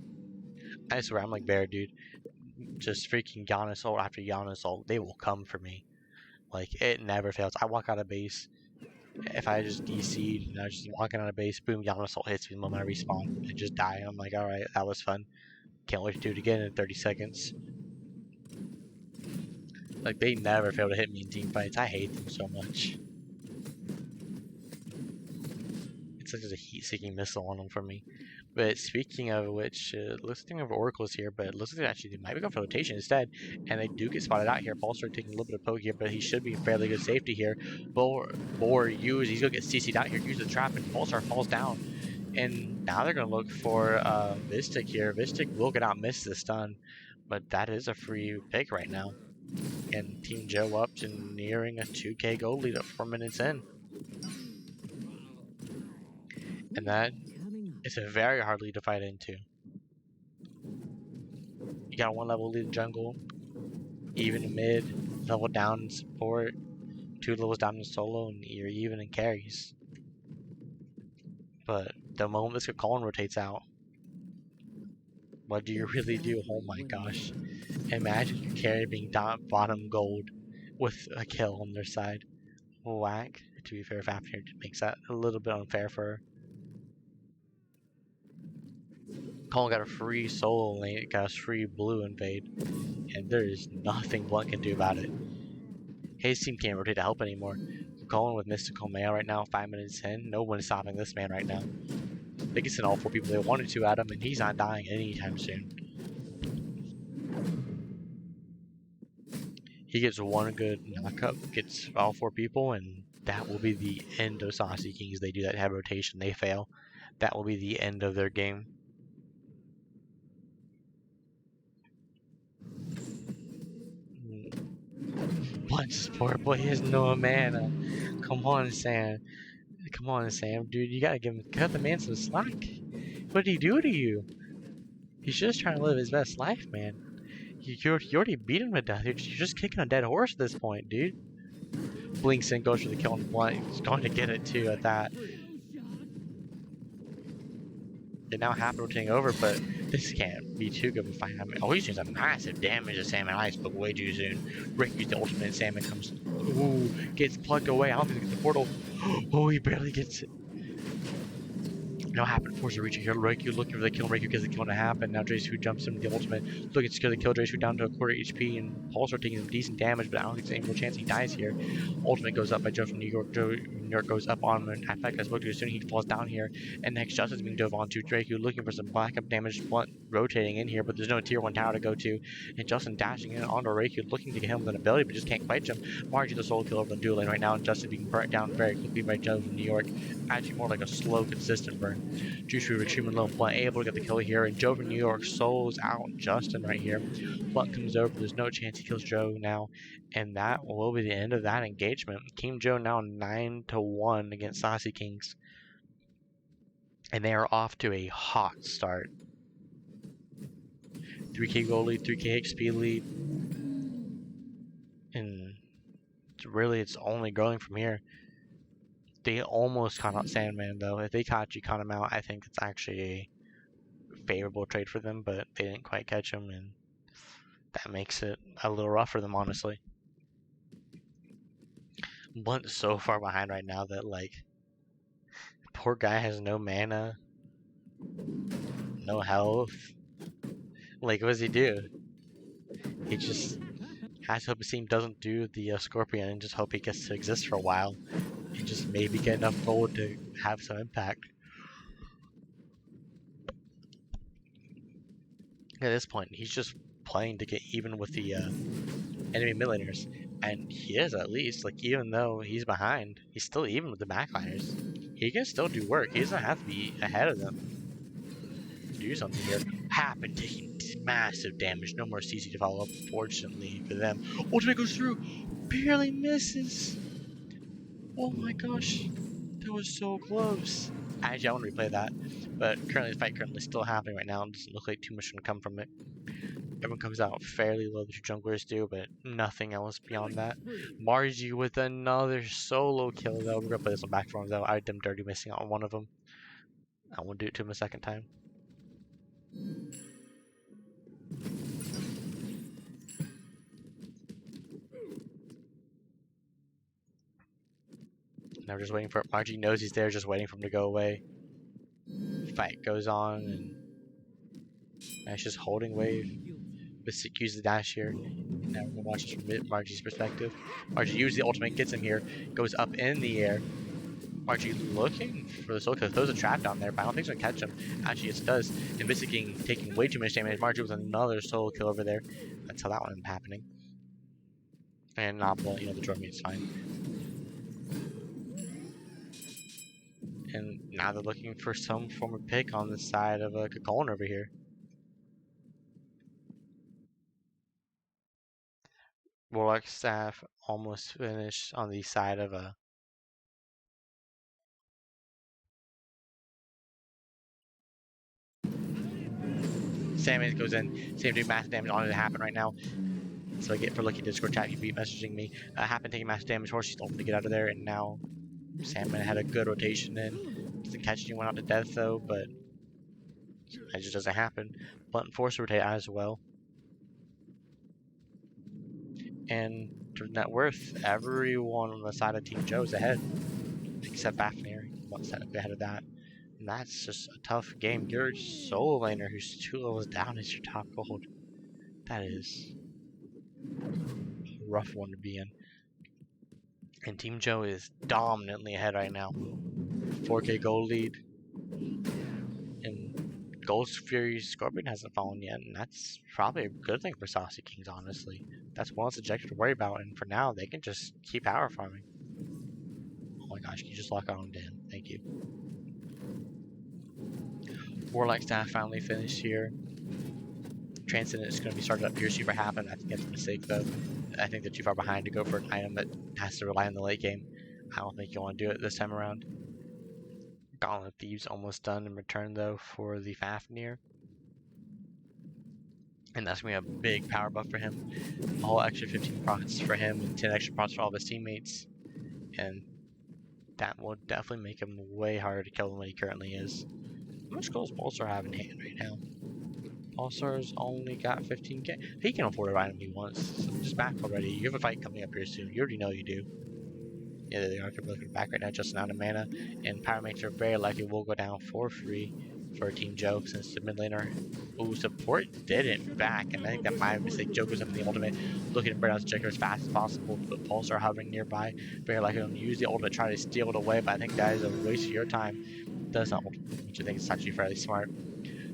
I swear, I'm like Bear, dude. Just freaking Giannis ult after Giannis ult, they will come for me. Like, it never fails. I walk out of base. If I just DC'd and I was just walking out of base, boom, Giannis ult hits me the moment I respawn and just die. I'm like, alright, that was fun. Can't wait to do it again in 30 seconds. Like, they never fail to hit me in team fights. I hate them so much. It's like there's a heat-seeking missile on them for me. But speaking of which, listing of oracles here, but it looks like actually they might be going for rotation instead, and they do get spotted out here. Pulsar taking a little bit of poke here, but he should be in fairly good safety here. He's gonna get CC'd out here, use the trap, and Pulsar falls down. And now they're gonna look for Vistic here. Vistic will get out, miss the stun, but that is a free pick right now. And Team Joe up to nearing a 2k gold lead at 4 minutes in. And that is a very hard lead to fight into. You got a 1-level lead in jungle, even in mid, level down in support, 2 levels down in solo, and you're even in carries. But the moment this Colin rotates out, what do you really do? Oh my gosh. Imagine your carry being bottom gold with a kill on their side. Whack. To be fair, Fafnir makes that a little bit unfair for her. Colin got a free solo lane, got a free blue invade, and there is nothing Blunt can do about it. His team can't rotate to help anymore. Colin with Mystical Mail right now, 5 minutes in. No one is stopping this man right now. They can send all 4 people they wanted to at him, and he's not dying anytime soon. He gets one good knockup, gets all 4 people, and that will be the end of Saucy Kings. They do that head rotation, they fail. That will be the end of their game. Blunt's poor boy, he has no mana. Come on, Sam. Come on, Sam, dude, you gotta cut the man some slack. What did he do to you? He's just trying to live his best life, man. You already beat him to death. You're just kicking a dead horse at this point, dude. Blinks in, goes for the kill on Blunt. He's going to get it too at that. They now have rotating over, but this can't be too good of a fight. I mean, oh, he's doing some massive damage to Salmon Ice, but way too soon. Rick used the ultimate, and Salmon comes. Ooh, gets plugged away. I don't think he gets the portal. Oh, he barely gets it. No happened. Force a reach here. Reiku looking for the kill. Reiku gets the kill to happen. Now Dracu jumps into the ultimate, looking to secure the kill. Dracu down to a quarter HP, and Pulsar taking some decent damage, but I don't think there's any real chance he dies here. Ultimate goes up by Joe from New York. Joe New York goes up on him, and I think I spoke to as soon he falls down here. And next Justin's being dove onto. Dracu looking for some backup damage, Blunt rotating in here, but there's no tier 1 tower to go to. And Justin dashing in onto Reiku, looking to get him with an ability, but just can't quite jump. Margie the solo kill over the dual lane right now, and Justin being burnt down very quickly by Joe from New York. Actually more like a slow, consistent burn. Juicy retrieving low. Blunt able to get the kill here, and Joe from New York solos out Justin right here. Blunt comes over. There's no chance he kills Joe now, and that will be the end of that engagement. Team Joe now 9-1 against Saucy Kings, and they are off to a hot start. 3k gold lead, 3k XP lead, and really it's only growing from here. They almost caught out Sandman though. If they caught him out, I think it's actually a favorable trade for them, but they didn't quite catch him, and that makes it a little rough for them, honestly. Blunt's so far behind right now that, like, poor guy has no mana, no health. Like, what does he do? He just has to hope his team doesn't do the Scorpion and just hope he gets to exist for a while and just maybe get enough gold to have some impact. At this point, he's just playing to get even with the enemy mid laners, and he is at least, like, even though he's behind, he's still even with the backliners. He can still do work. He doesn't have to be ahead of them to do something here. Happen taking massive damage. No more CC to follow up, fortunately for them. Ultimate goes through, barely misses. Oh my gosh, that was so close. Actually, I want to replay that, but currently the fight still happening right now. It doesn't look like too much can come from it. Everyone comes out fairly low, the two junglers do, but nothing else beyond that. Margie with another solo kill though. We're gonna put this one back for him though. I did dirty missing out on one of them. I won't do it to him a second time. Now we're just waiting for it. Margie knows he's there, just waiting for him to go away. Fight goes on, and it's just holding wave. Mystic uses the dash here. Now we're gonna watch this from Margie's perspective. Margie uses the ultimate, gets him here, goes up in the air. Margie looking for the soul kill, throws a trap down there, but I don't think it's gonna catch him. Actually, it does. And Mystic King taking way too much damage. Margie with another solo kill over there. That's how that one ended up happening. And not well, the draw means fine. And now they're looking for some form of pick on the side of a Kakolin over here. Warlock staff almost finished on the side of a Sandman goes in. Same doing massive damage on it to happen right now. So I get for lucky Discord chat, you beat messaging me. Happen taking massive damage. Horsey's told him to get out of there, and now Sandman had a good rotation in. Doesn't catch anyone out to death though, but it just doesn't happen. Blunt force rotate as well. And to net worth, everyone on the side of Team Joe is ahead, except Fafnir. Blunt's technically ahead of that. And that's just a tough game. Your solo laner who's 2 levels down is your top gold. That is a rough one to be in. And Team Joe is dominantly ahead right now. 4k gold lead. And Gold's Fury's Scorpion hasn't fallen yet, and that's probably a good thing for Saucy Kings, honestly. That's one less objective to worry about, and for now, they can just keep power farming. Oh my gosh, can you just lock on Dan? Thank you. Warlock staff finally finished here. Transcendent is going to be started up here. Super happen. I think that's a mistake though. I think they're too far behind to go for an item that has to rely on the late game. I don't think you want to do it this time around. Gauntlet Thieves almost done in return though for the Fafnir. And that's going to be a big power buff for him. A whole extra 15 procs for him and 10 extra procs for all of his teammates. And that will definitely make him way harder to kill than what he currently is. How much gold does Pulsar have in hand right now? Pulsar's only got 15k. He can afford a item he wants. So just back already. You have a fight coming up here soon. You already know you do. Yeah, they are looking back right now, just out of mana. And Pyromancer very likely will go down for free for Team Joe since the mid laner. Ooh, support didn't back, and I think that might have been a mistake. Joe goes up in the ultimate, looking to burn out the Checker as fast as possible, but Pulsar hovering nearby. Very likely going to use the ultimate, try to steal it away, but I think that is a waste of your time. Does not ult, which I think is actually fairly smart.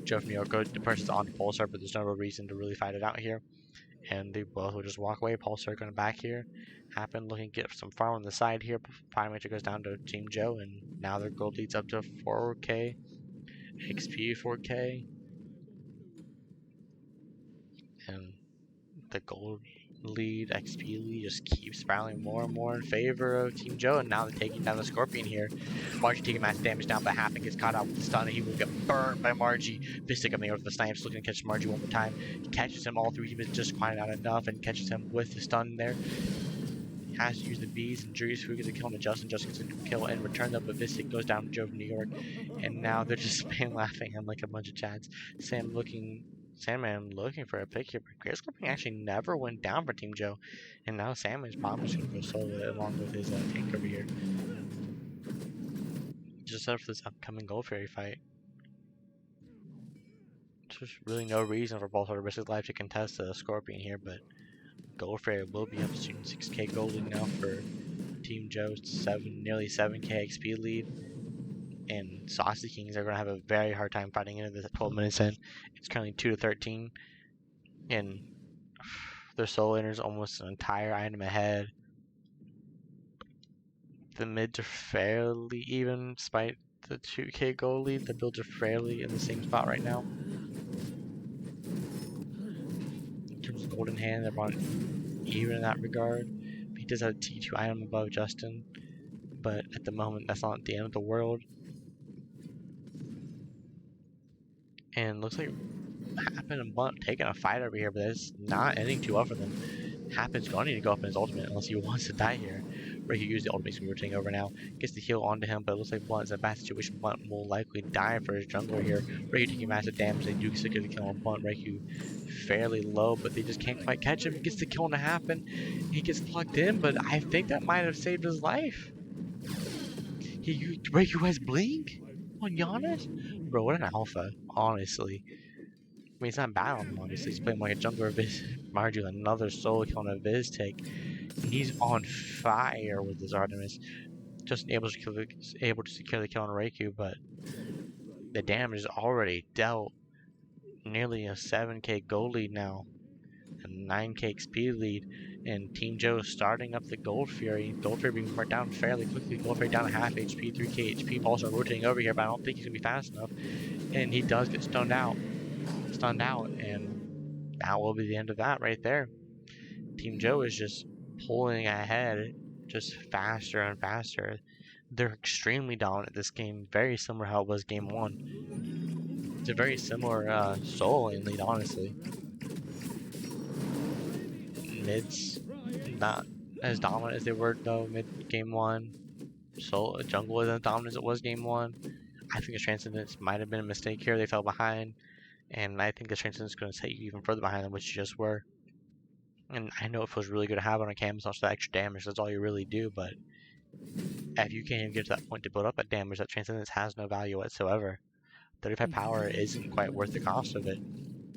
Joe from New York goes to purchase on Pulsar, but there's no real reason to really fight it out here. And they both will just walk away. Pulsar going back here. Happen looking to get some farm on the side here. Pyromancer goes down to Team Joe, and now their gold leads up to 4k. XP 4k. And the gold lead, XP lead just keeps spiraling more and more in favor of Team Joe, and now they're taking down the Scorpion here. Margie taking massive damage down, but Happen gets caught out with the stun, and he will get burned by Margie. Vistic coming over with the snipes, looking to catch Margie one more time. He catches him all through, he was just quite not enough, and catches him with the stun there. He has to use the bees, and Julius who gets a kill on Justin. Justin gets a kill and returns up, but Vistic goes down to Joe from New York, and now they're just spam laughing at like a bunch of chats. Sandman looking for a pick here, but Grace Scorpion actually never went down for Team Joe, and now Sandman's probably just gonna go solo along with his tank over here. Just set up for this upcoming Gold Fairy fight. There's really no reason for Balthor to risk his life to contest the Scorpion here, but Gold Fairy will be up soon. 6k gold lead now for Team Joe, nearly 7k XP lead. And Saucy Kings are going to have a very hard time fighting into this at 12 minutes in. It's currently 2-13. And their solo laner is almost an entire item ahead. The mids are fairly even, despite the 2k gold lead. The builds are fairly in the same spot right now. In terms of golden hand, they're about even in that regard. He does have a T2 item above Justin, but at the moment, that's not the end of the world. And looks like Happen and Bunt taking a fight over here, but it's not ending too well for them. Happen's going to need to go up in his ultimate unless he wants to die here. Where he used the ultimate, he's rotating over now. Gets the heal onto him, but it looks like Blunt's in a bad situation. Blunt will likely die for his jungler here. Reiku taking massive damage. They do secure the kill on Blunt. Reiku fairly low, but they just can't quite catch him. He gets the kill on to Happen. He gets plugged in, but I think that might have saved his life. Reiku has Blink on Giannis? Bro, what an alpha, honestly. I mean, it's not bad on him, obviously. He's playing like a jungler Viz. Marju, another solo kill on a Viz take. And he's on fire with his Artemis. Just able to secure the kill on Reiku, but the damage is already dealt. Nearly a 7k gold lead now. And 9k XP lead. And Team Joe starting up the Gold Fury. Gold Fury being marked down fairly quickly. Gold Fury down to half HP, 3k HP. Pulsar rotating over here, but I don't think he's going to be fast enough. And he does get stunned out, and that will be the end of that right there. Team Joe is just pulling ahead, just faster and faster. They're extremely dominant this game, very similar how it was game 1. It's a very similar solo lane lead, honestly. Mid's not as dominant as they were though mid game 1. So jungle isn't as dominant as it was game 1. I think the Transcendence might have been a mistake here. They fell behind. And I think the Transcendence is going to take you even further behind than what you just were. And I know it feels really good to have on a canvas, also that extra damage, that's all you really do, but if you can't even get to that point to build up that damage, that Transcendence has no value whatsoever. 35 power isn't quite worth the cost of it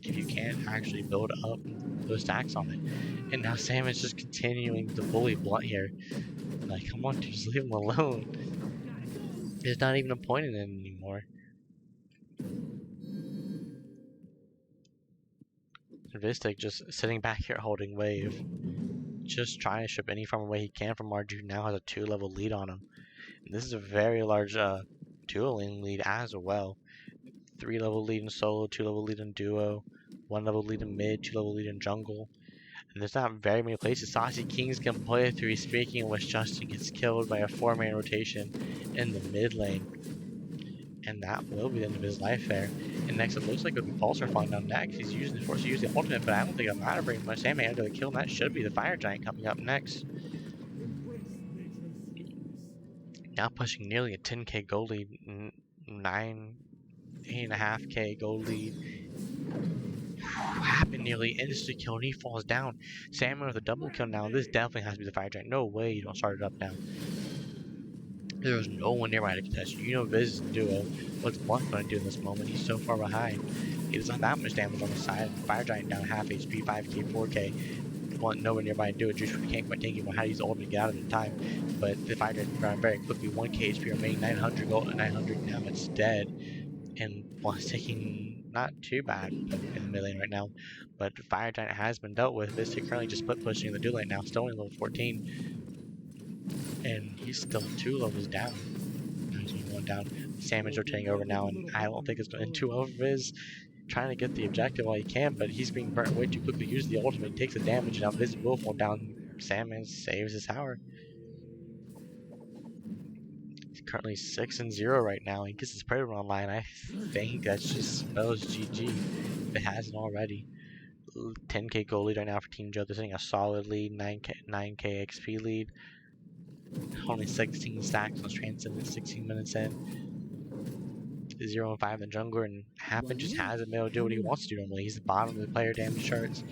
if you can't actually build up those stacks on it. And now Sam is just continuing to bully Blunt here. Like, come on, just leave him alone. There's not even a point in it anymore. Vistic just sitting back here holding wave. Just trying to strip any farm away he can from Marju. Now has a 2-level lead on him. And this is a very large dueling lead as well. 3-level lead in solo, 2-level lead in duo, 1-level lead in mid, 2-level lead in jungle. And there's not very many places Saucy Kings can play through. Speaking in which Justin gets killed by a 4-man rotation in the mid lane. And that will be the end of his life there. And next it looks like it'll be Pulsar falling down next. He's forced to use the ultimate, but I don't think it'll matter very much. Sandman under the kill, and that should be the Fire Giant coming up next. Now pushing nearly a 10k gold lead, 8.5k gold lead. Happened nearly instantly kill, and he falls down. Sandman with a double kill now. This definitely has to be the Fire Giant. No way you don't start it up now. There's no one nearby to contest you. You know Viz's duo. What's Blunt going to do in this moment? He's so far behind. He doesn't have that much damage on the side. Fire Giant down half HP, 5k, 4k. Blunt nowhere nearby to do it. Juice can't quite take him. How to use the ultimate to get out of it in time. But the Fire Giant ground very quickly. 1k HP remaining, 900 gold, 900 now. It's dead. And Blunt's taking not too bad in the mid lane right now. But Fire Giant has been dealt with. Viz currently just split pushing in the dual lane now. Still only level 14. And he's still 2 levels down. He's only 1 down. Salmon's rotating over now, and I don't think it's going to end too well for Viz. Trying to get the objective while he can, but he's being burnt way too quickly. Uses the ultimate, he takes the damage, and now Viz will fall down. Salmon saves his tower. He's currently 6-0 right now. He gets his Predator online. I think that just spells GG if it hasn't already. 10k goal lead right now for Team Joe. They're sitting a solid lead, 9k XP lead. Only 16 stacks on Transcendent, 16 minutes in. 0 and 5 in the jungler, and Happen just hasn't been able to do what he wants to do normally. He's the bottom of the player damage charts.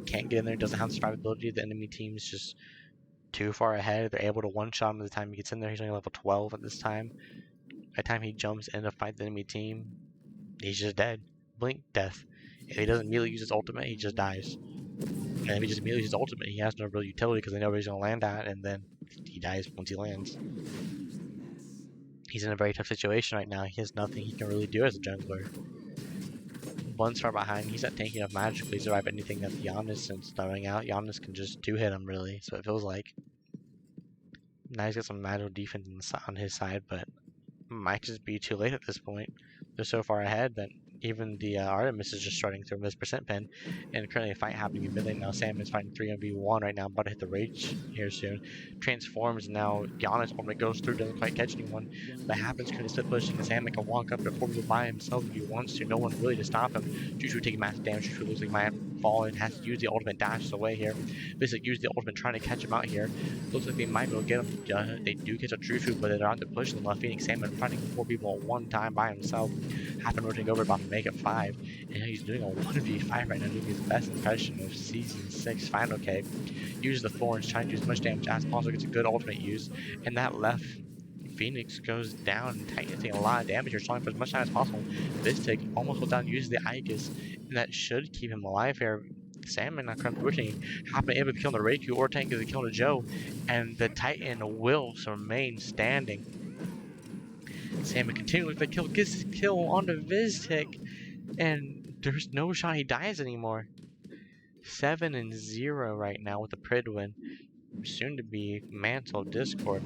Can't get in there, doesn't have the survivability. The enemy team is just too far ahead. They're able to one-shot him by the time he gets in there. He's only level 12 at this time. By the time he jumps in to fight the enemy team, he's just dead. Blink, death. If he doesn't immediately use his ultimate, he just dies. And if he just immediately uses his ultimate, he has no real utility because they know where he's going to land at, and then he dies once he lands. He's in a very tough situation right now. He has nothing he can really do as a jungler. Blunt's far behind. He's not tanking enough magically to survive anything that Giannis is throwing out. Giannis can just two-hit him, really, so it feels like. Now he's got some magical defense on his side, but might just be too late at this point. They're so far ahead that even the Artemis is just starting through this percent pin, and currently a fight happening in mid lane now. Salmon's fighting 3v1 right now, about to hit the rage here soon. Transforms now. Giannis ultimate goes through, doesn't quite catch anyone. But Happens currently still pushing. Salmon can walk up to 4 people by himself if he wants to. No one really to stop him. Juju taking massive damage. Juju looks like he might fall and has to use the ultimate dash away here. Basically use the ultimate trying to catch him out here. Looks like they might be able to get him. They do catch a Juju, but they're out there pushing the left. Phoenix Salmon fighting 4 people at one time by himself. Happen rotating over, about to make it 5, and he's doing a 1v5 right now, doing his best impression of Season 6 Final K. Uses the thorns, trying to do as much damage as possible, gets a good ultimate use, and that left Phoenix goes down, and Titan's taking a lot of damage here, trying for as much time as possible. Vistic almost goes down, uses the Aegis, and that should keep him alive here. Salmon not currently rotating, Happen able to kill the Reiku, or Tank is to kill the Joe, and the Titan will remain standing. Salmon continuing with the kill, gets his kill onto Viztic, and there's no shot he dies anymore. 7-0 right now with the Pridwin, soon to be Mantle Discord.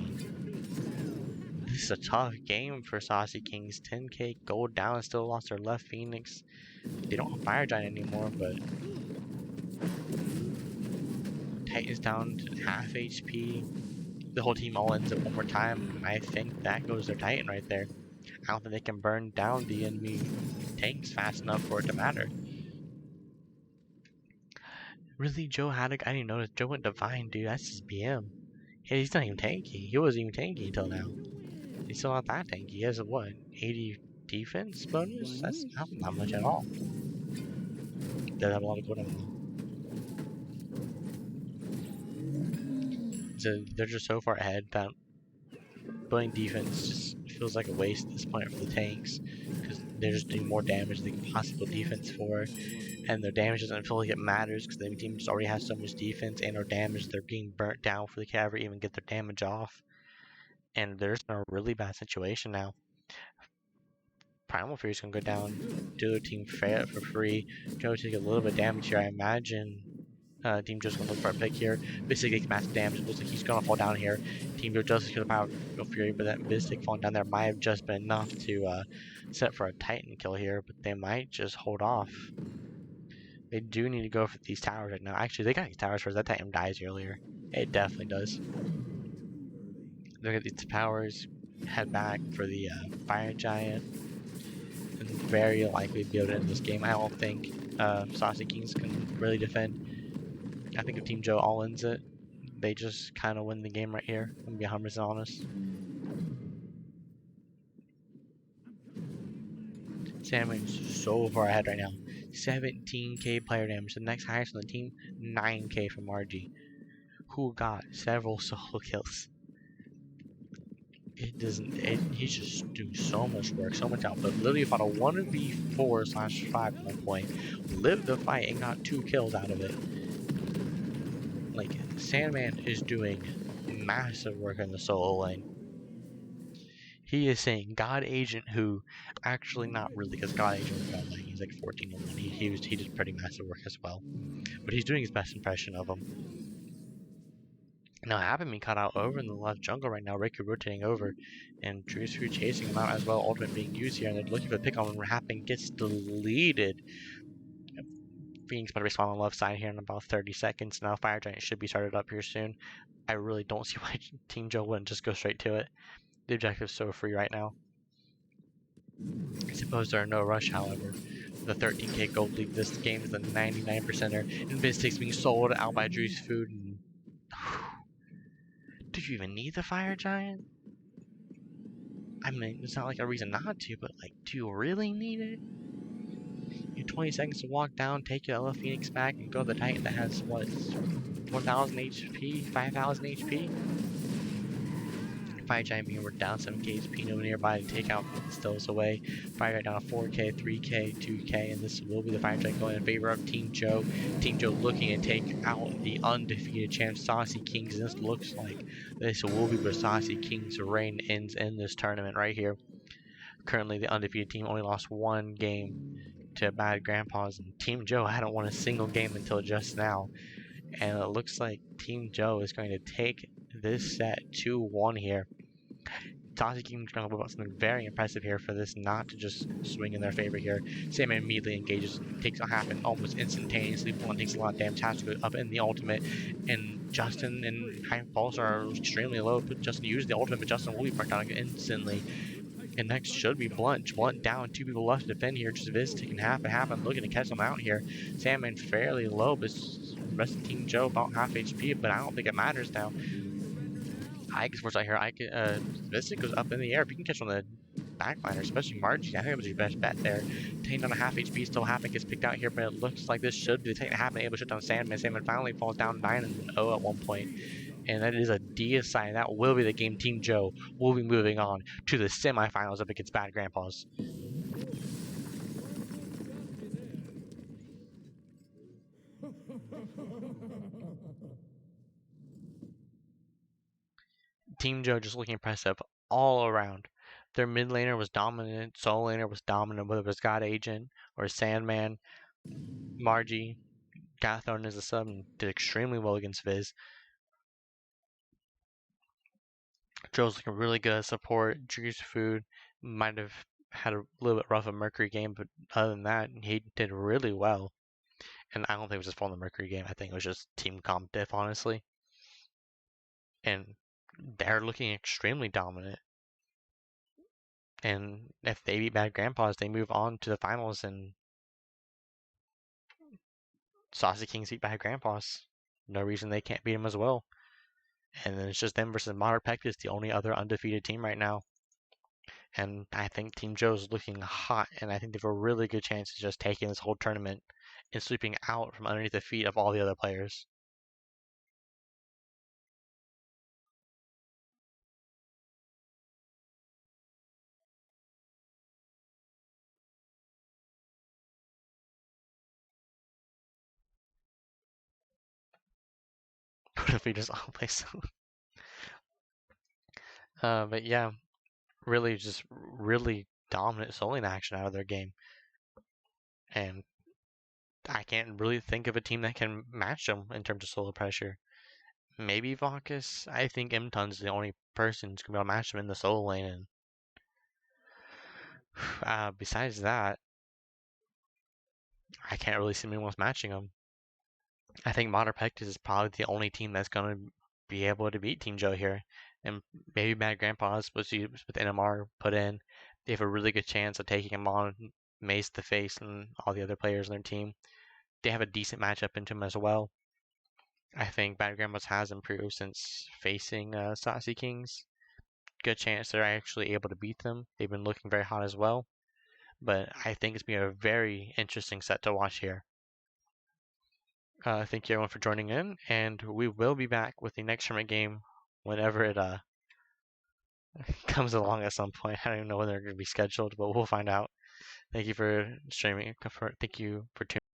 This is a tough game for Saucy Kings. 10k gold down, still lost their left Phoenix. They don't have Fire Giant anymore, but Titan's down to half HP. The whole team all ends up one more time. I think that goes their Titan right there. I don't think they can burn down the enemy tanks fast enough for it to matter. Really, Joe Haddock? I didn't notice. Joe went Divine, dude. That's his BM. Yeah, he's not even tanky. He wasn't even tanky until now. He's still not that tanky. He has a what? 80 defense bonus? That's not much at all. Does have a lot of gold on him. So they're just so far ahead that building defense just feels like a waste at this point for the tanks, because they're just doing more damage than they can possibly defense for, and their damage doesn't feel like it matters because the team just already has so much defense and or damage. They're being burnt down before they can ever even get their damage off, and they're in a really bad situation now. Primal Fury's gonna go down, do the team fair for free. Joe take a little bit of damage here, I imagine. Team Joe's gonna look for a pick here. Mystic takes massive damage. It looks like he's gonna fall down here. Team Joe does kill the Primal Fury, but that Mystic falling down there might have just been enough to set for a Titan kill here, but they might just hold off. They do need to go for these towers right now. Actually, they got these towers first. That Titan dies earlier. It definitely does. Look at these towers. Head back for the Fire Giant. And very likely to be able to end this game. I don't think Saucy Kings can really defend. I think if Team Joe all ends it, they just kind of win the game right here. I'm gonna be 100% honest. Salmon's so far ahead right now. 17k player damage. The next highest on the team, 9k from RG, who got several solo kills. it doesn't. He's just doing so much work, so much output. Literally fought a 1v4/5 at one point, lived the fight and got 2 kills out of it. Like Sandman is doing massive work in the solo lane. He is saying God Agent, who actually not really, because God Agent was like he's like 14-1. He did pretty massive work as well, but he's doing his best impression of him. Now having me cut out over in the left jungle right now, Riku rotating over, and Drew's Food chasing him out as well, ultimate being used here, and they're looking for the pick on when Happen gets deleted. Phoenix better respawn on the left side here in about 30 seconds. Now Fire Giant should be started up here soon. I really don't see why Team Joe wouldn't just go straight to it. The objective's so free right now. I suppose there are no rush, however. The 13k gold lead this game is the 99%er, and Mystics being sold out by Drew's Food. And do you even need the Fire Giant? I mean, it's not like a reason not to, but like, do you really need it? You have 20 seconds to walk down, take your Ella Phoenix back, and go to the Titan that has, what, 4,000 HP, 5,000 HP? Fire Giant being we're down 7k HP, no nearby to take out Stills away. Fire Giant down to 4k, 3k, 2k, and this will be the Fire Giant going in favor of Team Joe. Team Joe looking to take out the undefeated champ Saucy Kings. This looks like this will be where Saucy Kings' reign ends in this tournament right here. Currently, the undefeated team only lost 1 game to Bad Grandpas, and Team Joe hadn't won a single game until just now. And it looks like Team Joe is going to take this set 2-1 here. Saucy Kings going to whip out something very impressive here for this not to just swing in their favor here. Sam immediately engages, takes a Happen almost instantaneously. One takes a lot of damage, has to go up in the ultimate, and Justin and High Pulse are extremely low. But Justin used the ultimate, but Justin will be burnt down instantly. And next should be Blunt. Blunt down, 2 people left to defend here. Just Viz taking half and half and looking to catch them out here. Sandman fairly low, but the rest of Team Joe about half HP, but I don't think it matters now. Ike is out here. Ike, Vistic goes up in the air. If you can catch on the backliner, especially Margie, I think it was your best bet there. Taking down a half HP, still Happen gets picked out here, but it looks like this should be the Taking Happen able to shut down Sandman. Sandman finally falls down 9-0 at one point. And that is a D sign. That will be the game. Team Joe will be moving on to the semifinals up against Bad Grandpas. Team Joe just looking impressive all around. Their mid laner was dominant, solo laner was dominant, whether it was God Agent or Sandman. Margie got thrown as a sub and did extremely well against Viz. Joe's looking really good at support. Drew's Food might have had a little bit rough of Mercury game, but other than that, he did really well. And I don't think it was just from the Mercury game. I think it was just team comp diff, honestly. And they're looking extremely dominant. And if they beat Bad Grandpas, they move on to the finals, and Saucy Kings beat Bad Grandpas. No reason they can't beat them as well. And then it's just them versus Modern Pectus, the only other undefeated team right now. And I think Team Joe's looking hot, and I think they have a really good chance of just taking this whole tournament and sweeping out from underneath the feet of all the other players. What if we just all play so? But yeah, really just really dominant soloing action out of their game. And I can't really think of a team that can match them in terms of solo pressure. Maybe Vaucus. I think Mtun's the only person who's going to be able to match them in the solo lane. And besides that, I can't really see anyone else matching them. I think Modern Pectus is probably the only team that's going to be able to beat Team Joe here. And maybe Mad Grandpa's with NMR put in. They have a really good chance of taking him on Mace to face and all the other players on their team. They have a decent matchup into him as well. I think Bad Grandpa's has improved since facing Saucy Kings. Good chance they're actually able to beat them. They've been looking very hot as well. But I think it's been a very interesting set to watch here. Thank you everyone for joining in, and we will be back with the next tournament game whenever it comes along at some point. I don't even know when they're going to be scheduled, but we'll find out. Thank you for streaming. Thank you for tuning.